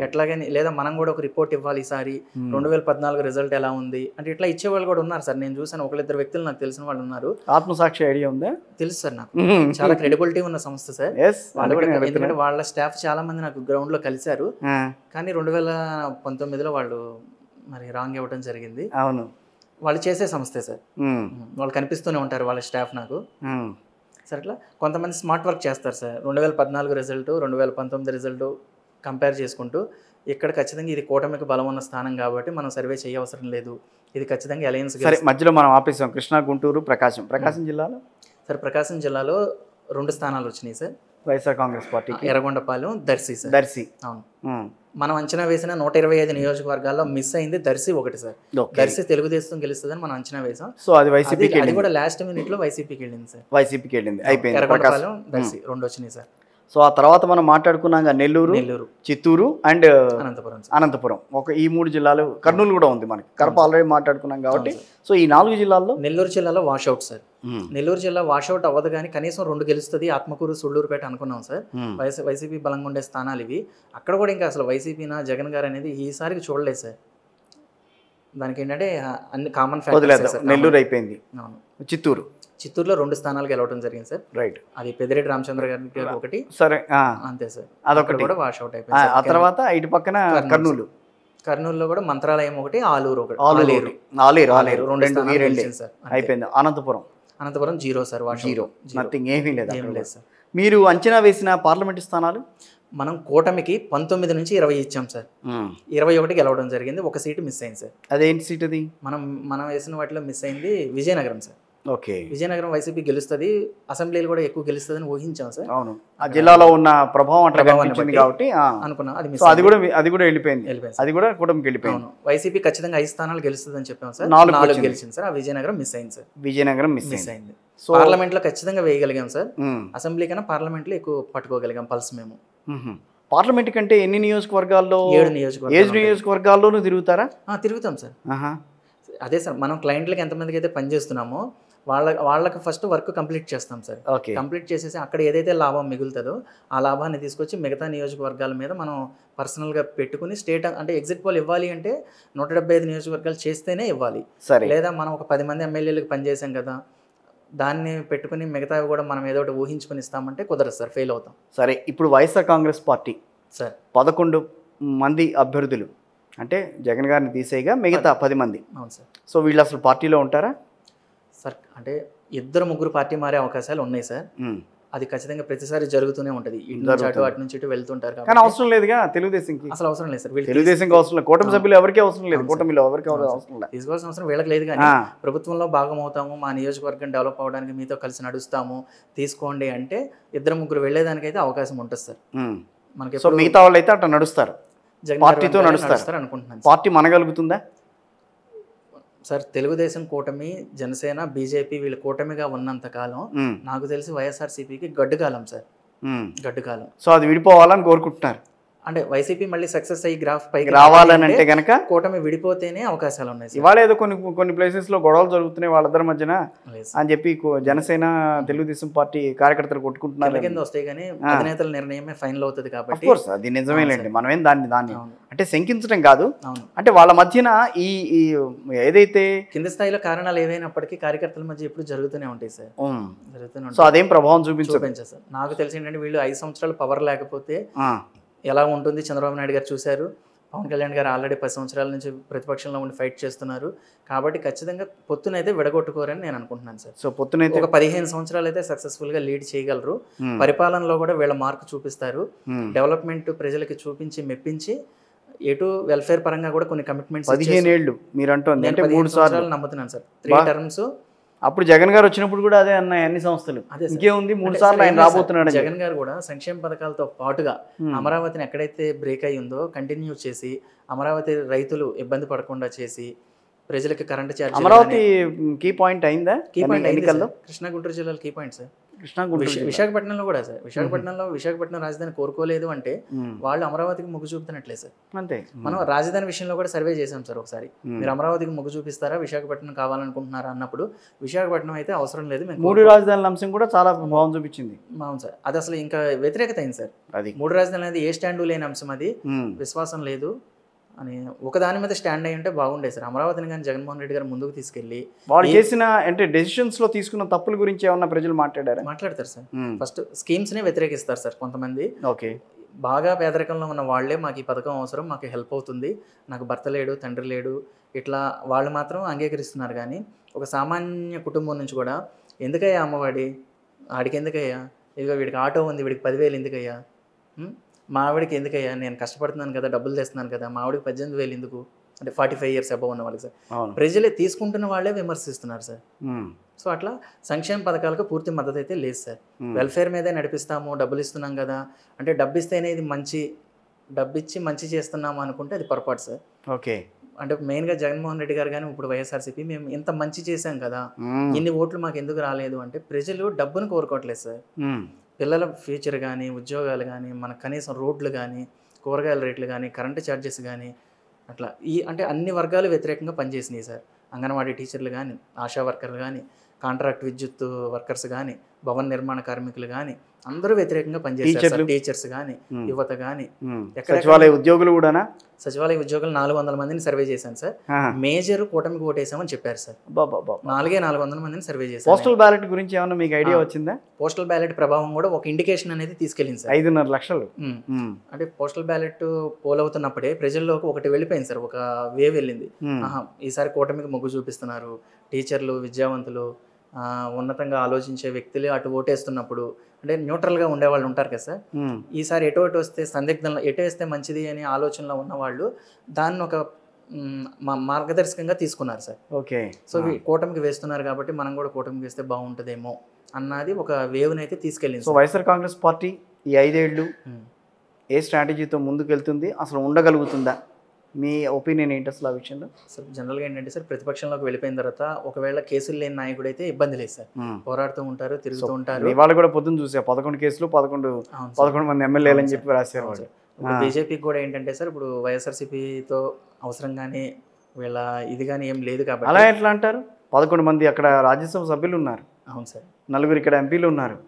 ఎట్లాగని, లేదా మనం కూడా ఒక రిపోర్ట్ ఇవ్వాలి ఈసారి 2014 రిజల్ట్ ఎలా ఉంది అంటే ఇట్లా ఇచ్చే వాళ్ళు కూడా ఉన్నారు సార్. నేను చూసాను 1-2 వ్యక్తులు నాకు తెలిసిన వాళ్ళు ఉన్నారు. ఆత్మసాక్షి ఐడియా ఉందా? తెలుసు సార్, నాకు చాలా క్రెడిబిలిటీ ఉన్న సంస్థ సార్. ఎందుకంటే వాళ్ళ స్టాఫ్ చాలా మంది నాకు గ్రౌండ్ లో కలిశారు. కానీ 2019లో వాళ్ళు మరి రాంగ్ ఇవ్వడం జరిగింది. అవును, వాళ్ళు చేసే సంస్థే సార్. వాళ్ళు కనిపిస్తూనే ఉంటారు వాళ్ళ స్టాఫ్ నాకు. సార్ అట్లా కొంతమంది స్మార్ట్ వర్క్ చేస్తారు సార్. 2014 రిజల్ట్ 2019 రిజల్ట్ కంపేర్ చేసుకుంటూ ఇక్కడ ఖచ్చితంగా ఇది కూటమికి బలం ఉన్న స్థానం కాబట్టి మనం సర్వే చేయవసరం లేదు, ఇది ఖచ్చితంగా అలయన్స్. మధ్యలో మనం ఆపేసాం. కృష్ణా, గుంటూరు, ప్రకాశం జిల్లాలో సార్, ప్రకాశం జిల్లాలో 2 స్థానాలు వచ్చినాయి సార్ వైఎస్ఆర్ కాంగ్రెస్ పార్టీకి. ఎర్రగొండపాలెం, దర్శి సార్. దర్శి, అవును. మనం అంచనా వేసిన 125 నియోజకవర్గాల్లో మిస్ అయింది దర్శి ఒకటి సార్. దర్శి తెలుగుదేశం గెలుస్తుందని మనం అంచనా వేసాం. సో అది వైసీపీకి, అది కూడా లాస్ట్ మినిట్ లో వైసీపీకి వెళ్ళింది సార్. వైసీపీకి వెళ్ళింది, అయిపోయింది. ఎర్రగొండపాలెం, దర్శి 2 వచ్చినాయి సార్. సో ఆ తర్వాత మనం మాట్లాడుకున్నాం నెల్లూరు, నెల్లూరు, చిత్తూరు అండ్ అనంతపురం సార్. అనంతపురం, ఈ 3 జిల్లాలు. కర్నూలు కూడా ఉంది మనకి, కడప ఆల్రెడీ మాట్లాడుకున్నాం కాబట్టి. సో ఈ 4 జిల్లాల్లో నెల్లూరు జిల్లాలో వాషౌట్ సార్. నెల్లూరు జిల్లా వాషౌట్ అవ్వదు కానీ కనీసం 2 గెలుస్తుంది. ఆత్మకూరు, సుళ్ళూరుపేట అనుకున్నాం సార్. వైసీపీ బలంగా ఉండే స్థానాలు ఇవి. అక్కడ కూడా ఇంకా అసలు వైసీపీనా జగన్ గారు అనేది ఈసారికి చూడలేదు సార్. దానికి ఏంటంటే అన్ని కామన్ ఫ్యాక్టర్స్. నెల్లూరు అయిపోయింది. చిత్తూరులో 2 స్థానాలు గెలవడం జరిగింది సార్. రైట్. అది పెద్దిరెడ్డి రామచంద్ర గారికి ఒకటి, సరే అంతే సార్. అదొకటి కూడా వాషౌట్ అయిపోయింది. ఆ తర్వాత ఇటు పక్కన కర్నూలులో కూడా మంత్రాలయం ఒకటి, ఆలూరు ఒకటి, ఆలేరు 2 స్థానాలు గెలిచింది సార్. అయిపోయింది. అనంతపురం 0 సార్. జీరో, నథింగ్, ఏమీ ఏం లేదు సార్. మీరు అంచనా వేసిన పార్లమెంటు స్థానాలు? మనం కూటమికి 19 నుంచి 20 ఇచ్చాం సార్. 21 గెలవడం జరిగింది. 1 సీటు మిస్ అయింది సార్. అదేంటి సీట్ అది? మనం వేసిన వాటిలో మిస్ అయింది Vizianagaram sir. Okay. Vizianagaram YCP గెలుస్తుంది, అసెంబ్లీలు కూడా ఎక్కువ గెలుస్తుందని ఊహించాం సార్. అవును, ఆ జిల్లాలో ఉన్న ప్రభావం కాబట్టి అనుకున్నాం. అది కూడా వెళ్ళిపోయింది. అది కూడా కూటమికి వెళ్ళిపోయింది. వైసీపీ ఖచ్చితంగా 5 స్థానాలు గెలుస్తుందని చెప్పాం సార్. 4 గెలిచింది సార్. ఆ విజయనగరం మిస్ అయింది సార్. విజయనగరం మిస్ అయింది. పార్లమెంట్ లో ఖచ్చితంగా వేయగలిగాం సార్. అసెంబ్లీ కన్నా పార్లమెంట్ లో ఎక్కువ పట్టుకోగలిగాం పల్స్ మేము. పార్లమెంట్ కంటే ఎన్ని నియోజకవర్గాల్లో? 7 నియోజకవర్గాల్లోనూ తిరుగుతారా? తిరుగుతాం సార్. అదే సార్, మనం క్లయింట్లకి ఎంతమందికి అయితే పనిచేస్తున్నామో వాళ్ళకి ఫస్ట్ వర్క్ కంప్లీట్ చేస్తాం సార్. కంప్లీట్ చేసేసి అక్కడ ఏదైతే లాభం మిగులుతుందో ఆ లాభాన్ని తీసుకొచ్చి మిగతా నియోజకవర్గాల మీద మనం పర్సనల్గా పెట్టుకుని స్టేట్ అంటే ఎగ్జిట్ పోల్ ఇవ్వాలి అంటే 175 నియోజకవర్గాలు చేస్తేనే ఇవ్వాలి. లేదా మనం ఒక 10 మంది ఎమ్మెల్యేలకు పనిచేసాం కదా, దాన్ని పెట్టుకుని మిగతావి కూడా మనం ఏదో ఒకటి ఊహించుకుని ఇస్తామంటే కుదరదు సార్, ఫెయిల్ అవుతాం. సరే, ఇప్పుడు వైఎస్ఆర్ కాంగ్రెస్ పార్టీ సార్ 11 మంది అభ్యర్థులు, అంటే జగన్ గారిని తీసేయగా మిగతా 10 మంది. అవును సార్. సో వీళ్ళు అసలు పార్టీలో ఉంటారా సార్? అంటే 2-3 పార్టీ మారే అవకాశాలు ఉన్నాయి సార్. అది ఖచ్చితంగా ప్రతిసారి జరుగుతూనే ఉంటుంది. అటు నుంచి ఇటు వెళ్తుంటారు. కానీ అవసరం లేదుగా తెలుగుదేశంకి, అసలు అవసరం లేదు సార్. తెలుగుదేశంకి అవసరం లేదు, కూటమి సభ్యులు ఎవరికి అవసరం లేదు, కూటమిలో ఎవరికి అవసరం లేదు, తీసుకోవాల్సిన అవసరం వీళ్ళకి లేదు. కానీ ప్రభుత్వంలో భాగం అవుతాము, మా నియోజకవర్గం డెవలప్ అవ్వడానికి మీతో కలిసి నడుస్తాము, తీసుకోండి అంటే 2-3 వెళ్ళేదానికైతే అవకాశం ఉంటుంది సార్ మనకి. సో మిగతా వాళ్ళు అయితే అట్లా నడుస్తారు, పార్టీతో నడుస్తారు అనుకుంటున్నాను. Party మనగలుగుతుందా sir? తెలుగుదేశం కూటమి, జనసేన, బీజేపీ వీళ్ళు కూటమిగా ఉన్నంత కాలం నాకు తెలిసి వైఎస్ఆర్సీపీకి గడ్డుకాలం సార్, గడ్డుకాలం. సో అది విడిపోవాలని కోరుకుంటున్నారు. అంటే వైసీపీ మళ్ళీ సక్సెస్ అయ్యి గ్రాఫ్ పైకి రావాలని అంటే కనుక కూటమి విడిపోతేనే అవకాశాలు ఉన్నాయి. ఇవాళ ఏదో కొన్ని ప్లేసెస్ లో గొడవలు జరుగుతున్నాయి వాళ్ళిద్దరి మధ్యన అని చెప్పి జనసేన తెలుగుదేశం పార్టీ కార్యకర్తలు కొట్టుకుంటున్నారు కింద వస్తాయి, కానీ అధినేతల నిర్ణయమే ఫైనల్ అవుతుంది కాబట్టి. అది నిజమేలేండి, మనమేం దాన్ని అంటే శంకించడం కాదు, అంటే వాళ్ళ మధ్యన ఈ ఏదైతే కింద స్థాయిలో కారణాలు ఏవైనప్పటికీ కార్యకర్తల మధ్య ఎప్పుడు జరుగుతూనే ఉంటాయి సార్, జరుగుతూనే ఉంటాయి. సో అదేం ప్రభావం చూపించదు సార్. నాకు తెలిసి ఏంటంటే వీళ్ళు 5 సంవత్సరాలు పవర్ లేకపోతే ఎలా ఉంటుంది చంద్రబాబు నాయుడు గారు చూశారు. పవన్ కళ్యాణ్ గారు ఆల్రెడీ 10 సంవత్సరాల నుంచి ప్రతిపక్షంలో ఉండి ఫైట్ చేస్తున్నారు కాబట్టి ఖచ్చితంగా పొత్తునైతే విడగొట్టుకోరని నేను అనుకుంటున్నాను సార్. సో పొత్తునైతే ఒక 15 సంవత్సరాలు అయితే సక్సెస్ఫుల్గా లీడ్ చేయగలరు. పరిపాలనలో కూడా వీళ్ళ మార్కు చూపిస్తారు. డెవలప్మెంట్ ప్రజలకి చూపించి మెప్పించి ఎటు వెల్ఫేర్ పరంగా కూడా కొన్ని కమిట్మెంట్స్. 15 ఏళ్ళు మీరు అంటుంది, నేను 15 సంవత్సరాలు నమ్ముతున్నాను సార్. 3 టర్మ్స్. అప్పుడు జగన్ గారు వచ్చినప్పుడు కూడా అదే అన్నాయి అన్ని సంస్థలు. ఇంకేముంది, 3 సార్లు ఆయన రాబోతున్నాడు. జగన్ గారు కూడా సంక్షేమ పథకాలతో పాటుగా అమరావతిని ఎక్కడైతే బ్రేక్ అయ్యి ఉందో కంటిన్యూ చేసి, అమరావతి రైతులు ఇబ్బంది పడకుండా చేసి, ప్రజలకు current charge. Amaravati key point అయిందా? కీ పాయింట్ అయింది. కృష్ణా గుంటూరు జిల్లాలో కీ పాయింట్ సార్. విశాఖపట్నంలో కూడా సార్. విశాఖపట్నం రాజధాని కోరుకోలేదు అంటే వాళ్ళు అమరావతికి మొగ్గు చూపుతున్నట్లే సార్. అంతే. మనం రాజధాని విషయంలో కూడా సర్వే చేసాం సార్ ఒకసారి. మీరు అమరావతికి మొగ్గు చూపిస్తారా, విశాఖపట్నం కావాలనుకుంటున్నారా అన్నప్పుడు విశాఖపట్నం అయితే అవసరం లేదు. 3 రాజధానుల అంశం కూడా చాలా ప్రభావం చూపించింది. అవును సార్, అది అసలు ఇంకా వ్యతిరేకత అయింది సార్. అది 3 రాజధానులు అనేది ఏ స్టాండు లేని అంశం, అది విశ్వాసం లేదు అని ఒకదాని మీద స్టాండ్ అయ్యి ఉంటే బాగుండే సార్. అమరావతిని కానీ జగన్మోహన్ రెడ్డి గారు ముందుకు తీసుకెళ్లి వాళ్ళు చేసిన అంటే డెసిషన్స్ లో తీసుకున్న తప్పుల గురించి ఏమన్నా ప్రజలు మాట్లాడతారు సార్. ఫస్ట్ స్కీమ్స్ నే వ్యతిరేకిస్తారు సార్ కొంతమంది. ఓకే, బాగా పేదరికంలో ఉన్న వాళ్ళే మాకు ఈ పథకం అవసరం, మాకు హెల్ప్ అవుతుంది, నాకు భర్త లేడు, తండ్రి లేడు, ఇట్లా వాళ్ళు మాత్రం అంగీకరిస్తున్నారు. కానీ ఒక సామాన్య కుటుంబం నుంచి కూడా ఎందుకయ్యా అమ్మవాడి, ఆడికి ఎందుకయ్యా, ఇదిగో వీడికి ఆటో ఉంది, వీడికి 10,000 ఎందుకయ్యా, మా ఆవిడకి ఎందుకయ్యా, నేను కష్టపడుతున్నాను కదా, డబ్బులు తెస్తున్నాను కదా, మా ఆవిడకి 18,000 ఎందుకు, అంటే 45 years అబవ్ ఉన్న వాళ్ళకి సార్. ప్రజలే తీసుకుంటున్న వాళ్ళే విమర్శిస్తున్నారు సార్. సో అట్లా సంక్షేమ పథకాలకు పూర్తి మద్దతు అయితే లేదు సార్. వెల్ఫేర్ మీదే నడిపిస్తాము, డబ్బులు ఇస్తున్నాం కదా అంటే డబ్బు ఇస్తేనే ఇది మంచి, డబ్బు ఇచ్చి మంచి చేస్తున్నాము అనుకుంటే అది పొరపాటు సార్. ఓకే, అంటే మెయిన్గా జగన్మోహన్ రెడ్డి గారు కానీ ఇప్పుడు వైఎస్ఆర్సీపీ మేము ఇంత మంచి చేశాం కదా, ఇన్ని ఓట్లు మాకు ఎందుకు రాలేదు అంటే ప్రజలు డబ్బును కోరుకోవట్లేదు సార్. పిల్లల ఫ్యూచర్ కానీ, ఉద్యోగాలు కానీ, మనకు కనీసం రోడ్లు కానీ, కూరగాయల రేట్లు కానీ, కరెంటు ఛార్జెస్ కానీ, అట్లా అంటే అన్ని వర్గాలు వ్యతిరేకంగా పనిచేసినాయి సార్. అంగన్వాడీ టీచర్లు కానీ, ఆశా వర్కర్లు కానీ, కాంట్రాక్ట్ విద్యుత్ వర్కర్స్ కానీ, భవన నిర్మాణ కార్మికులు కానీ అందరూ వ్యతిరేకంగా పనిచేస్తారు. టీచర్స్ కానీ, యువత కానీ, సచివాలయ ఉద్యోగులు కూడానా? సచివాలయ ఉద్యోగులు 400 మందిని సర్వే చేశాను సార్. మేజర్ కూటమికి ఓటేసామని చెప్పారు సార్. 400 మందిని సర్వే చేశారు. పోస్టల్ బ్యాలెట్ గురించి ఏమన్నా మీకు ఐడియా వచ్చిందా? పోస్టల్ బ్యాలెట్ ప్రభావం కూడా ఒక ఇండికేషన్ అనేది తీసుకెళ్ళింది సార్. 5.5 లక్షలు అంటే పోస్టల్ బ్యాలెట్ పోల్ అవుతున్నప్పుడే ప్రజల్లోకి ఒకటి వెళ్ళిపోయింది సార్, ఒక వేవ్ వెళ్ళింది. ఈసారి కూటమికి మొగ్గు చూపిస్తున్నారు, టీచర్లు, విద్యావంతులు, ఉన్నతంగా ఆలోచించే వ్యక్తులు అటు ఓటేస్తున్నప్పుడు, అంటే న్యూట్రల్గా ఉండేవాళ్ళు ఉంటారు కదా సార్, ఈసారి ఎటు వస్తే సందిగ్ధంలో ఎటు వేస్తే మంచిది అని ఆలోచనలో ఉన్నవాళ్ళు దాన్ని ఒక మార్గదర్శకంగా తీసుకున్నారు సార్. ఓకే. సో కూటమికి వేస్తున్నారు కాబట్టి మనం కూడా కూటమికి వేస్తే బాగుంటుందేమో అన్నది ఒక వేవ్ని అయితే తీసుకెళ్ళింది. సో వైఎస్ఆర్ కాంగ్రెస్ పార్టీ ఈ 5 ఏళ్ళు ఏ స్ట్రాటజీతో ముందుకు వెళ్తుంది, అసలు ఉండగలుగుతుందా? మీ ఒపీనియన్ ఏంటి అసలు ఆ విషయంలో? సార్ జనరల్గా ఏంటంటే సార్, ప్రతిపక్షంలోకి వెళ్ళిపోయిన తర్వాత ఒకవేళ కేసులు లేని నాయకుడు అయితే ఇబ్బంది లేదు సార్, పోరాడుతూ ఉంటారు, తిరుగుతూ ఉంటారు. ఇవాళ కూడా పొద్దున్న చూసా 11 కేసులు 11 మంది ఎమ్మెల్యేలు అని చెప్పి రాశారు. ఇప్పుడు బీజేపీకి కూడా ఏంటంటే సార్, ఇప్పుడు వైఎస్ఆర్సీపీతో అవసరంగానే వీళ్ళ ఇది కానీ ఏం లేదు కాబట్టి. అలా ఎట్లా అంటారు? 11 మంది అక్కడ రాజ్యసభ సభ్యులు ఉన్నారు. అవును సార్. 4 ఇక్కడ ఎంపీలు ఉన్నారు.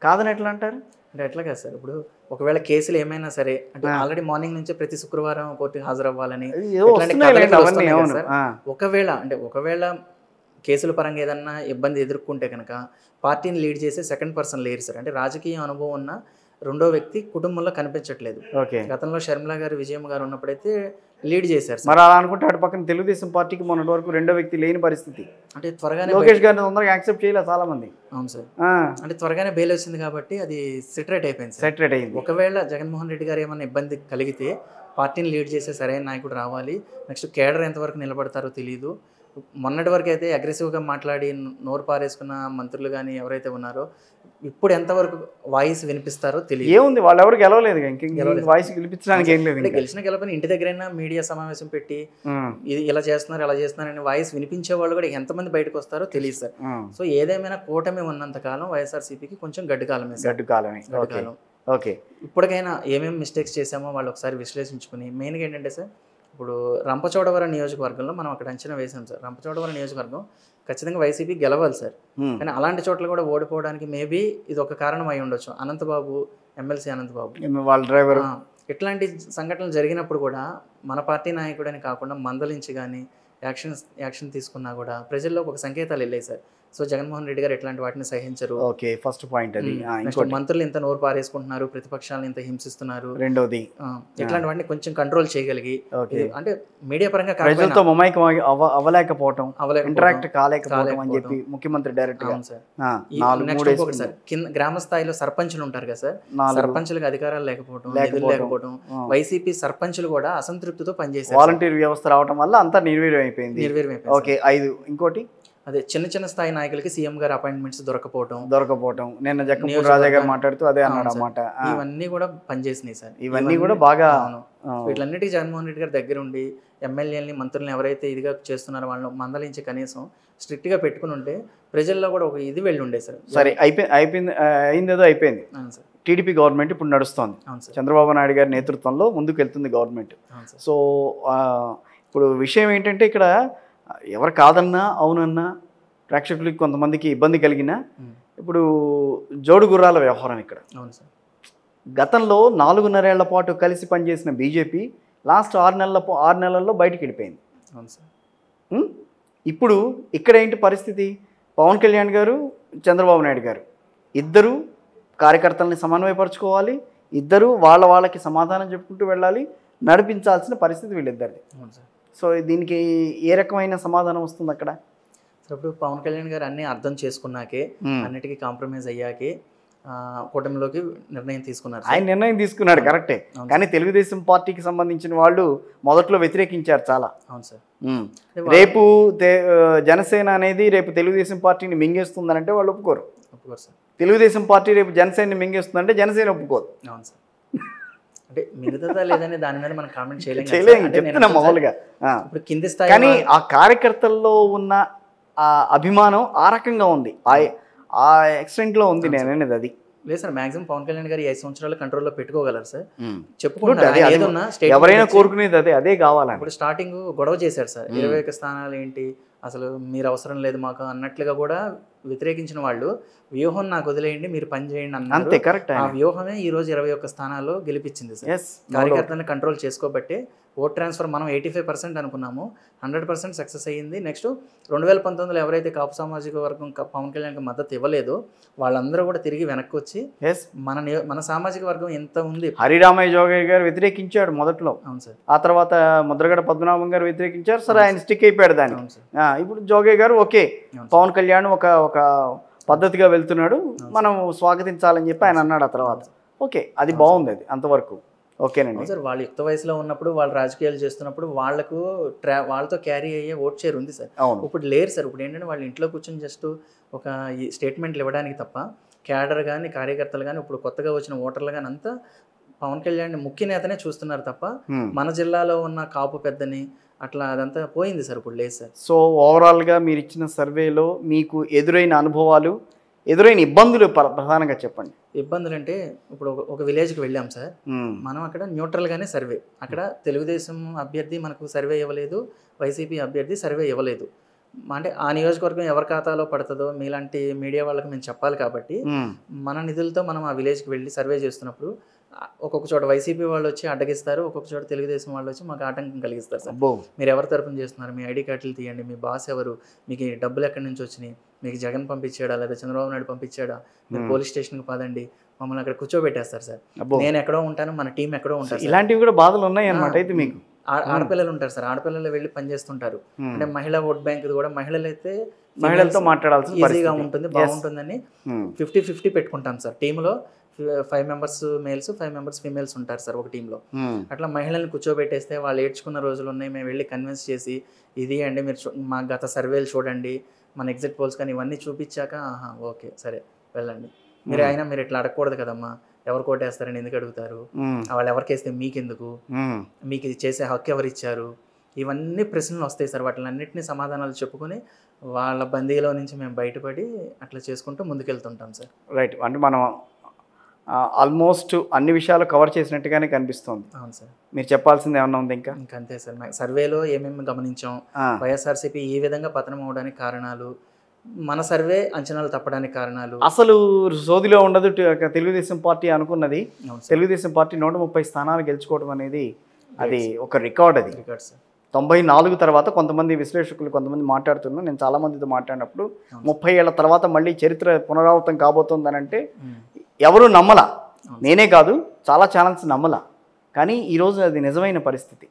కాదని ఎట్లా అంటారు? అంటే ఎట్లా కదా సార్, ఇప్పుడు ఒకవేళ కేసులు ఏమైనా సరే, అంటే ఆల్రెడీ మార్నింగ్ నుంచి ప్రతి శుక్రవారం కోర్టుకి హాజరవ్వాలని ఒకవేళ కేసుల పరంగా ఏదన్నా ఇబ్బంది ఎదుర్కొంటే కనుక పార్టీని లీడ్ చేసే సెకండ్ పర్సన్ లేరు సార్. అంటే రాజకీయ అనుభవం ఉన్న రెండో వ్యక్తి కుటుంబంలో కనిపించట్లేదు. గతంలో షర్మిల గారు, విజయమ్మ గారు ఉన్నప్పుడైతే లీడ్ చేశారు. మరి అలా అనుకుంటే అటు పక్కన తెలుగుదేశం పార్టీకి మొన్నటి వరకు రెండో వ్యక్తి లేని పరిస్థితి. అంటే త్వరగానే లోకేష్ గారిని తొందరగా యాక్సెప్ట్ చేయలేదు చాలా మంది. అవును సార్. అంటే త్వరగానే బెయిల్ వచ్చింది కాబట్టి అది సెటరేట్ అయిపోయింది. సెటరేట్ అయింది. ఒకవేళ జగన్మోహన్ రెడ్డి గారు ఏమైనా ఇబ్బంది కలిగితే పార్టీని లీడ్ చేసే సరైన నాయకుడు రావాలి. నెక్స్ట్ కేడర్ ఎంతవరకు నిలబడతారో తెలియదు. మొన్నటి వరకు అయితే అగ్రెసివ్గా మాట్లాడి నోరు పారేసుకున్న మంత్రులు కానీ ఎవరైతే ఉన్నారో ఇప్పుడు ఎంతవరకు వాయిస్ వినిపిస్తారో తెలియదు. ఏముంది, వాళ్ళు ఎవరు గెలవలేదు, వాయిస్ గెలిపించడానికి ఏం లేదు. గెలిచిన గెలపని ఇంటి దగ్గరైనా మీడియా సమావేశం పెట్టి ఇది ఇలా చేస్తున్నారు అలా చేస్తున్నారని వాయిస్ వినిపించే వాళ్ళు కూడా ఎంతమంది బయటకు వస్తారో తెలియదు సార్. సో ఏదేమైనా కూటమి ఉన్నంత కాలం వైఎస్ఆర్సీపీకి కొంచెం గడ్డుకాలమే. గడ్డుకాలం. ఓకే. ఇప్పటికైనా ఏమేమి మిస్టేక్స్ చేసామో వాళ్ళు ఒకసారి విశ్లేషించుకుని, మెయిన్గా ఏంటంటే సార్, ఇప్పుడు రంపచోడవరం నియోజకవర్గంలో మనం అక్కడ అంచనా వేసాం సార్. రంపచోడవరం నియోజకవర్గం ఖచ్చితంగా వైసీపీ గెలవాలి సార్. కానీ అలాంటి చోట్ల కూడా ఓడిపోవడానికి మేబీ ఇది ఒక కారణం అయి ఉండొచ్చు. అనంతబాబు, ఎమ్మెల్సీ అనంతబాబు వాళ్ళ డ్రైవర్, ఇట్లాంటి సంఘటనలు జరిగినప్పుడు కూడా మన పార్టీ నాయకుడని కాకుండా మందలించి కానీ యాక్షన్ తీసుకున్నా కూడా ప్రజల్లో ఒక సంకేతాలు వెళ్ళాయి సార్. సో జగన్మోహన్ రెడ్డి గారు ఎట్లాంటి వాటిని సహించరు. ఓకే, ఫస్ట్ పాయింట్ అది. మంత్రులు ఇంత నోరు పారేసుకుంటున్నారు, ప్రతిపక్షాలను ఇంత హింసిస్తున్నారు. రెండోది, ఇట్లాంటి వాటిని కొంచెం కంట్రోల్ చేయగలిగి, అంటే మీడియా పరంగా ప్రజలతో మమైకం అవ్వలేకపోవడం, ఇంటరాక్ట్ కాలేకపోవడం అని చెప్పి ముఖ్యమంత్రి డైరెక్ట్ సార్. కింద గ్రామ స్థాయిలో సర్పంచులు ఉంటారు కదా సార్, సర్పంచులకు అధికారాలు లేకపోవడం, వైసీపీ సర్పంచులు కూడా అసంతృప్తితో పనిచేశారు. వాలంటీర్ వ్యవస్థ రావడం వల్ల అంతా నిర్వీర్యం అయిపోయింది. ఓకే. 5 ఇంకోటి, అదే చిన్న స్థాయి నాయకులకి సీఎం గారు అపాయింట్మెంట్స్ దొరకపోవడం. నిన్న జక్కపూడి రాజా గారు మాట్లాడుతూ అదే అన్నాడు అన్నమాట. ఇవన్నీ కూడా పనిచేసినాయి సార్. ఇవన్నీ కూడా బాగా వీటిలన్నిటికీ జగన్మోహన్ రెడ్డి గారి దగ్గర ఉండి ఎమ్మెల్యేలని, మంత్రులను ఎవరైతే ఇదిగా చేస్తున్నారో వాళ్ళని మందలించి కనీసం స్ట్రిక్ట్ గా పెట్టుకుని ఉంటే ప్రజల్లో కూడా ఒక ఇది వెళ్ళి ఉండే సార్. సరే, అయిందేదో అయిపోయింది. టీడీపీ గవర్నమెంట్ ఇప్పుడు నడుస్తోంది. చంద్రబాబు నాయుడు గారి నేతృత్వంలో ముందుకు వెళ్తుంది గవర్నమెంట్. సో ఇప్పుడు విషయం ఏంటంటే, ఇక్కడ ఎవరు కాదన్నా అవునన్నా ప్రేక్షకులకి కొంతమందికి ఇబ్బంది కలిగినా ఇప్పుడు జోడు గుర్రాల వ్యవహారం ఇక్కడ. గతంలో 4.5 ఏళ్ల పాటు కలిసి పనిచేసిన బీజేపీ లాస్ట్ 6 నెలల్లో బయటికి వెళ్ళిపోయింది. ఇప్పుడు ఇక్కడ ఏంటి పరిస్థితి? పవన్ కళ్యాణ్ గారు, చంద్రబాబు నాయుడు గారు ఇద్దరు కార్యకర్తల్ని సమన్వయపరచుకోవాలి, ఇద్దరు వాళ్ళకి సమాధానం చెప్పుకుంటూ వెళ్ళాలి, నడిపించాల్సిన పరిస్థితి వీళ్ళిద్దరిది. సో దీనికి ఏ రకమైన సమాధానం వస్తుంది అక్కడ? ఇప్పుడు పవన్ కళ్యాణ్ గారు అన్ని అర్థం చేసుకున్నాకే, అన్నిటికీ కాంప్రమైజ్ అయ్యాకే కూటమిలోకి నిర్ణయం తీసుకున్నారు. ఆయన నిర్ణయం తీసుకున్నాడు, కరెక్టే. కానీ తెలుగుదేశం పార్టీకి సంబంధించిన వాళ్ళు మొదట్లో వ్యతిరేకించారు చాలా. అవును సార్. రేపు జనసేన అనేది రేపు తెలుగుదేశం పార్టీని మింగేస్తుందనంటే వాళ్ళు ఒప్పుకోరు సార్. తెలుగుదేశం పార్టీ రేపు జనసేనని మింగేస్తుందంటే జనసేన ఒప్పుకోదు. అవును సార్. అంటే మిగతా లేదని దాని మీద మనం కామెంట్ చేయలేము, చెప్తున్నా మామూలుగా. ఇప్పుడు కింది స్థాయి కానీ ఆ కార్యకర్తల్లో ఉన్న ఆ అభిమానం ఆ రకంగా ఉంది, ఆ ఎక్స్టెంట్లో ఉంది. నేను అనేది అది లేదు సార్, మాక్సిమం పవన్ కళ్యాణ్ గారు 5 సంవత్సరాలు కంట్రోల్లో పెట్టుకోగలరు సార్. Good. చెప్పుకుంటారు అది- అది ఏదన్నా స్టేట్ ఎవరైనా కోరుకునేది అదే కావాలని. ఇప్పుడు స్టార్టింగ్ గొడవ చేశారు సార్, 21 స్థానాలు ఏంటి అసలు, మీరు అవసరం లేదు మాకు అన్నట్లుగా కూడా వ్యతిరేకించిన వాళ్ళు వ్యూహం నాకు వదిలేయండి మీరు పని చేయండి అన్నారు. అంతే, కరెక్ట్. ఆ వ్యూహమే ఈ రోజు 21 స్థానాల్లో గెలిపించింది సార్. కార్యకర్తలను కంట్రోల్ చేసుకోబట్టే ఓట్ ట్రాన్స్ఫర్ మనం 85% అనుకున్నాము, 100% సక్సెస్ అయ్యింది. నెక్స్ట్ 2019లో ఎవరైతే కాపు సామాజిక వర్గం పవన్ కళ్యాణ్కి మద్దతు ఇవ్వలేదో వాళ్ళందరూ కూడా తిరిగి వెనక్కి వచ్చి మన సామాజిక వర్గం ఎంత ఉంది. హరిరామయ్య జోగయ్య గారు వ్యతిరేకించాడు మొదట్లో. అవును సార్. ఆ తర్వాత ముద్రగడ పద్మనాభం గారు వ్యతిరేకించారు. సరే, ఆయన స్టిక్ అయిపోయాడు దానికి. ఇప్పుడు జోగయ్య గారు ఓకే, పవన్ కళ్యాణ్ ఒక పద్ధతిగా వెళ్తున్నాడు, మనం స్వాగతించాలని చెప్పి ఆయన అన్నాడు. ఆ తర్వాత ఓకే, అది బాగుంది, అది అంతవరకు ఓకేనండి సార్. వాళ్ళు యుక్త వయసులో ఉన్నప్పుడు వాళ్ళు రాజకీయాలు చేస్తున్నప్పుడు వాళ్ళకు వాళ్ళతో క్యారీ అయ్యే ఓట్ షేర్ ఉంది సార్. ఇప్పుడు లేరు సార్. ఇప్పుడు ఏంటంటే వాళ్ళు ఇంట్లో కూర్చొని జస్ట్ ఒక స్టేట్మెంట్లు ఇవ్వడానికి తప్ప క్యాడర్ కానీ కార్యకర్తలు కానీ ఇప్పుడు కొత్తగా వచ్చిన ఓటర్లు కానీ అంతా పవన్ కళ్యాణ్ ముఖ్య నేతనే చూస్తున్నారు తప్ప మన జిల్లాలో ఉన్న కాపు పెద్దని అట్లా అదంతా పోయింది సార్, ఇప్పుడు లేదు సార్. సో ఓవరాల్గా మీరు ఇచ్చిన సర్వేలో మీకు ఎదురైన అనుభవాలు, ఎదురైన ఇబ్బందులు ప్రధానంగా చెప్పండి. ఇబ్బందులు అంటే ఇప్పుడు ఒక విలేజ్కి వెళ్ళాం సార్, మనం అక్కడ న్యూట్రల్గానే సర్వే, అక్కడ తెలుగుదేశం అభ్యర్థి మనకు సర్వే ఇవ్వలేదు, వైసీపీ అభ్యర్థి సర్వే ఇవ్వలేదు. అంటే ఆ నియోజకవర్గం ఎవరి ఖాతాలో పడుతుందో మీలాంటి మీడియా వాళ్ళకి మేము చెప్పాలి కాబట్టి మన నిధులతో మనం ఆ విలేజ్కి వెళ్ళి సర్వే చేస్తున్నప్పుడు ఒక్కొక్క చోట వైసీపీ వాళ్ళు వచ్చి అడ్డగిస్తారు, ఒక్కొక్క చోట తెలుగుదేశం వాళ్ళు వచ్చి మాకు ఆటంకం కలిగిస్తారు సార్. మీరు ఎవరి తరపున చేస్తున్నారు, మీ ఐడి కార్డులు తీయండి, మీ బాస్ ఎవరు, మీకు డబ్బులు ఎక్కడి నుంచి వచ్చినాయి, మీకు జగన్ పంపించాడా లేదా చంద్రబాబు నాయుడు పంపించాడా, మీరు పోలీస్ స్టేషన్కి పదండి, మమ్మల్ని అక్కడ కూర్చోబెట్టేస్తారు సార్. నేను ఎక్కడో ఉంటాను, మన టీం ఎక్కడో ఉంటారు. ఇలాంటివి కూడా బాధలు ఉన్నాయి అన్నమాట. అయితే మీకు ఆడపిల్లలు ఉంటారు సార్, ఆడపిల్లలు వెళ్ళి పనిచేస్తుంటారు. అంటే మహిళా ఓట్ బ్యాంక్ కూడా మహిళలు అయితే మహిళలతో మాట్లాడాల్సి ఈజీగా ఉంటుంది, బాగుంటుందని 50-50 పెట్టుకుంటాం సార్. టీంలో 5 మెంబర్స్ మేల్స్ 5 మెంబర్స్ ఫీమేల్స్ ఉంటారు సార్ ఒక టీంలో. అట్లా మహిళల్ని కూర్చోబెట్టేస్తే వాళ్ళు ఏడ్చుకున్న రోజులు ఉన్నాయి. మేము వెళ్ళి కన్విన్స్ చేసి ఇది అండి మీరు మా గత సర్వేలు చూడండి, మన ఎగ్జిట్ పోల్స్ కానీ ఇవన్నీ చూపించాక ఓకే సరే వెళ్ళండి, మీరు అయినా మీరు ఇట్లా అడగకూడదు కదమ్మా, ఎవరు కోటేస్తారని ఎందుకు అడుగుతారు, వాళ్ళు ఎవరికేస్తే మీకెందుకు, మీకు ఇది చేసే హక్కు ఎవరు ఇచ్చారు, ఇవన్నీ ప్రశ్నలు వస్తాయి సార్. వాటిని అన్నింటినీ సమాధానాలు చెప్పుకొని వాళ్ళ బందీలో నుంచి మేము బయటపడి అట్లా చేసుకుంటూ ముందుకెళ్తుంటాం సార్. రైట్. అంటే మనం ఆల్మోస్ట్ అన్ని విషయాలు కవర్ చేసినట్టుగానే కనిపిస్తుంది. అవును సార్. మీరు చెప్పాల్సింది ఏమన్నా ఉంది ఇంకా? అంతే సార్. సర్వేలో ఏమేమి గమనించాం, వైఎస్ఆర్సీపీ ఈ విధంగా పతనం అవడానికి కారణాలు, మన సర్వే అంచనాలు తప్పడానికి కారణాలు, అసలు సోదిలో ఉండదు తెలుగుదేశం పార్టీ అనుకున్నది. తెలుగుదేశం పార్టీ 130 స్థానాలు గెలుచుకోవడం అనేది అది ఒక రికార్డ్. అది రికార్డ్ సార్. 94 తర్వాత కొంతమంది విశ్లేషకులు కొంతమంది మాట్లాడుతున్నారు, నేను చాలామందితో మాట్లాడినప్పుడు 30 ఏళ్ల తర్వాత మళ్ళీ చరిత్ర పునరావృతం కాబోతుందని అంటే ఎవరు నమ్మలా, నేనే కాదు చాలా ఛానల్స్ నమ్మలా. కానీ ఈరోజు అది నిజమైన పరిస్థితి.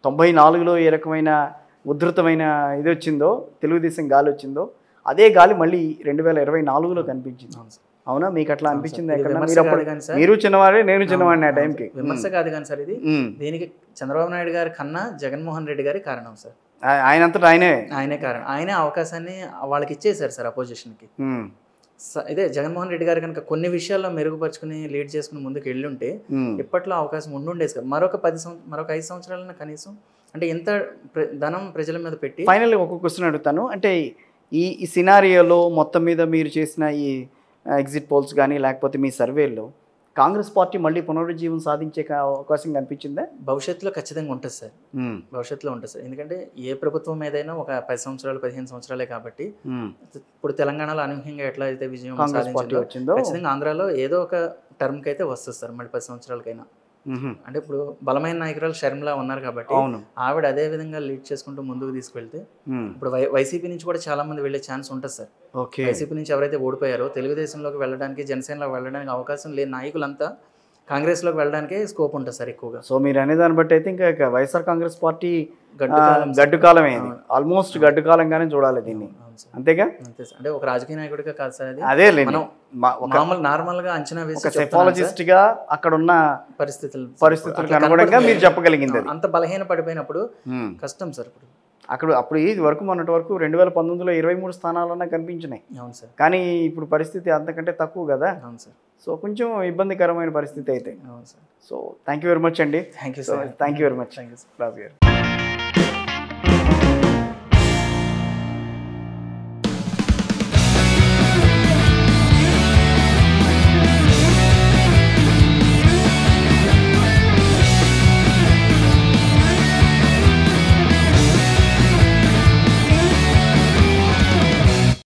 94లో ఏ రకమైన ఉధృతమైన ఇది వచ్చిందో, తెలుగుదేశం గాలి వచ్చిందో, అదే గాలి మళ్ళీ 2024లో కనిపించింది. అవునా, మీకు అట్లా అనిపించింది? మీరు చిన్నవారే, నేను చిన్నవాడిని ఆ టైంకి. విమర్శ కాదు కానీ సార్, ఇది దీనికి చంద్రబాబు నాయుడు గారి కన్నా జగన్మోహన్ రెడ్డి గారి కారణం సార్. ఆయనంతటా ఆయనే కారణం. ఆయనే అవకాశాన్ని వాళ్ళకి ఇచ్చేసారు సార్ అపోజిషన్కి. ఇదే జగన్మోహన్ రెడ్డి గారు కనుక కొన్ని విషయాల్లో మెరుగుపరుచుకుని లీడ్ చేసుకుని ముందుకు వెళ్ళుంటే ఇప్పట్లో అవకాశం ఉండుండేది సార్. మరొక 5 సంవత్సరాలన్నా కనీసం. అంటే ఎంత ధనం ప్రజల మీద పెట్టి. ఫైనల్గా ఒక క్వశ్చన్ అడుగుతాను, అంటే ఈ సినారియోలో మొత్తం మీద మీరు చేసిన ఈ ఎగ్జిట్ పోల్స్ కానీ లేకపోతే మీ సర్వేల్లో కాంగ్రెస్ పార్టీ మళ్ళీ పునరుజ్జీవం సాధించే అవకాశం కనిపించిందా? భవిష్యత్తులో ఖచ్చితంగా ఉంటుంది సార్. భవిష్యత్తులో ఉంటుంది సార్. ఎందుకంటే ఏ ప్రభుత్వం ఏదైనా ఒక 10 సంవత్సరాలు 15 సంవత్సరాలే కాబట్టి ఇప్పుడు తెలంగాణలో అనూహ్యంగా ఎట్లా అయితే విజయం సాధించిందో ఖచ్చితంగా ఆంధ్రాలో ఏదో ఒక టర్మ్కి అయితే వస్తుంది సార్, మళ్ళీ 10 సంవత్సరాలకైనా. అంటే ఇప్పుడు బలమైన నాయకురాలు షర్మిలా ఉన్నారు కాబట్టి ఆవిడ అదే విధంగా లీడ్ చేసుకుంటూ ముందుకు తీసుకెళ్తే ఇప్పుడు వైసీపీ నుంచి కూడా చాలా మంది వెళ్ళే ఛాన్స్ ఉంటుంది సార్. వైసీపీ నుంచి ఎవరైతే ఓడిపోయారో తెలుగుదేశంలోకి వెళ్ళడానికి, జనసేనలోకి వెళ్ళడానికి అవకాశం లేని నాయకులంతా కాంగ్రెస్లోకి వెళ్ళడానికి స్కోప్ ఉంటుంది సార్ ఎక్కువగా. సో మీరు అనేదాన్ని బట్టి అయితే ఇంకా వైఎస్ఆర్ కాంగ్రెస్ పార్టీ గడ్డు కాలమే, ఆల్మోస్ట్ గడ్డు కాలంగానే చూడాలి దీన్ని. అంతేగా? అంతే సార్. అంటే ఒక రాజకీయ నాయకుడిగా కాదు సార్, అది అదే మనం నార్మల్ గా అంచనా వేసి సైకాలజిస్ట్ గా అక్కడ ఉన్న పరిస్థితులకు అనుగుణంగా మీరు చెప్పగలిగింది. అంత బలహీన పడిపోయినప్పుడు కష్టం సార్. అప్పుడు ఇది వరకు మొన్నటి వరకు 2019లో 23 స్థానాలన్నా కనిపించినాయి. అవును సార్. కానీ ఇప్పుడు పరిస్థితి అంతకంటే తక్కువ కదా. అవును సార్. సో కొంచెం ఇబ్బందికరమైన పరిస్థితి అయితే. అవును sir. So thank you very much అండి. Thank you sir. Thank you very much Raju గారు.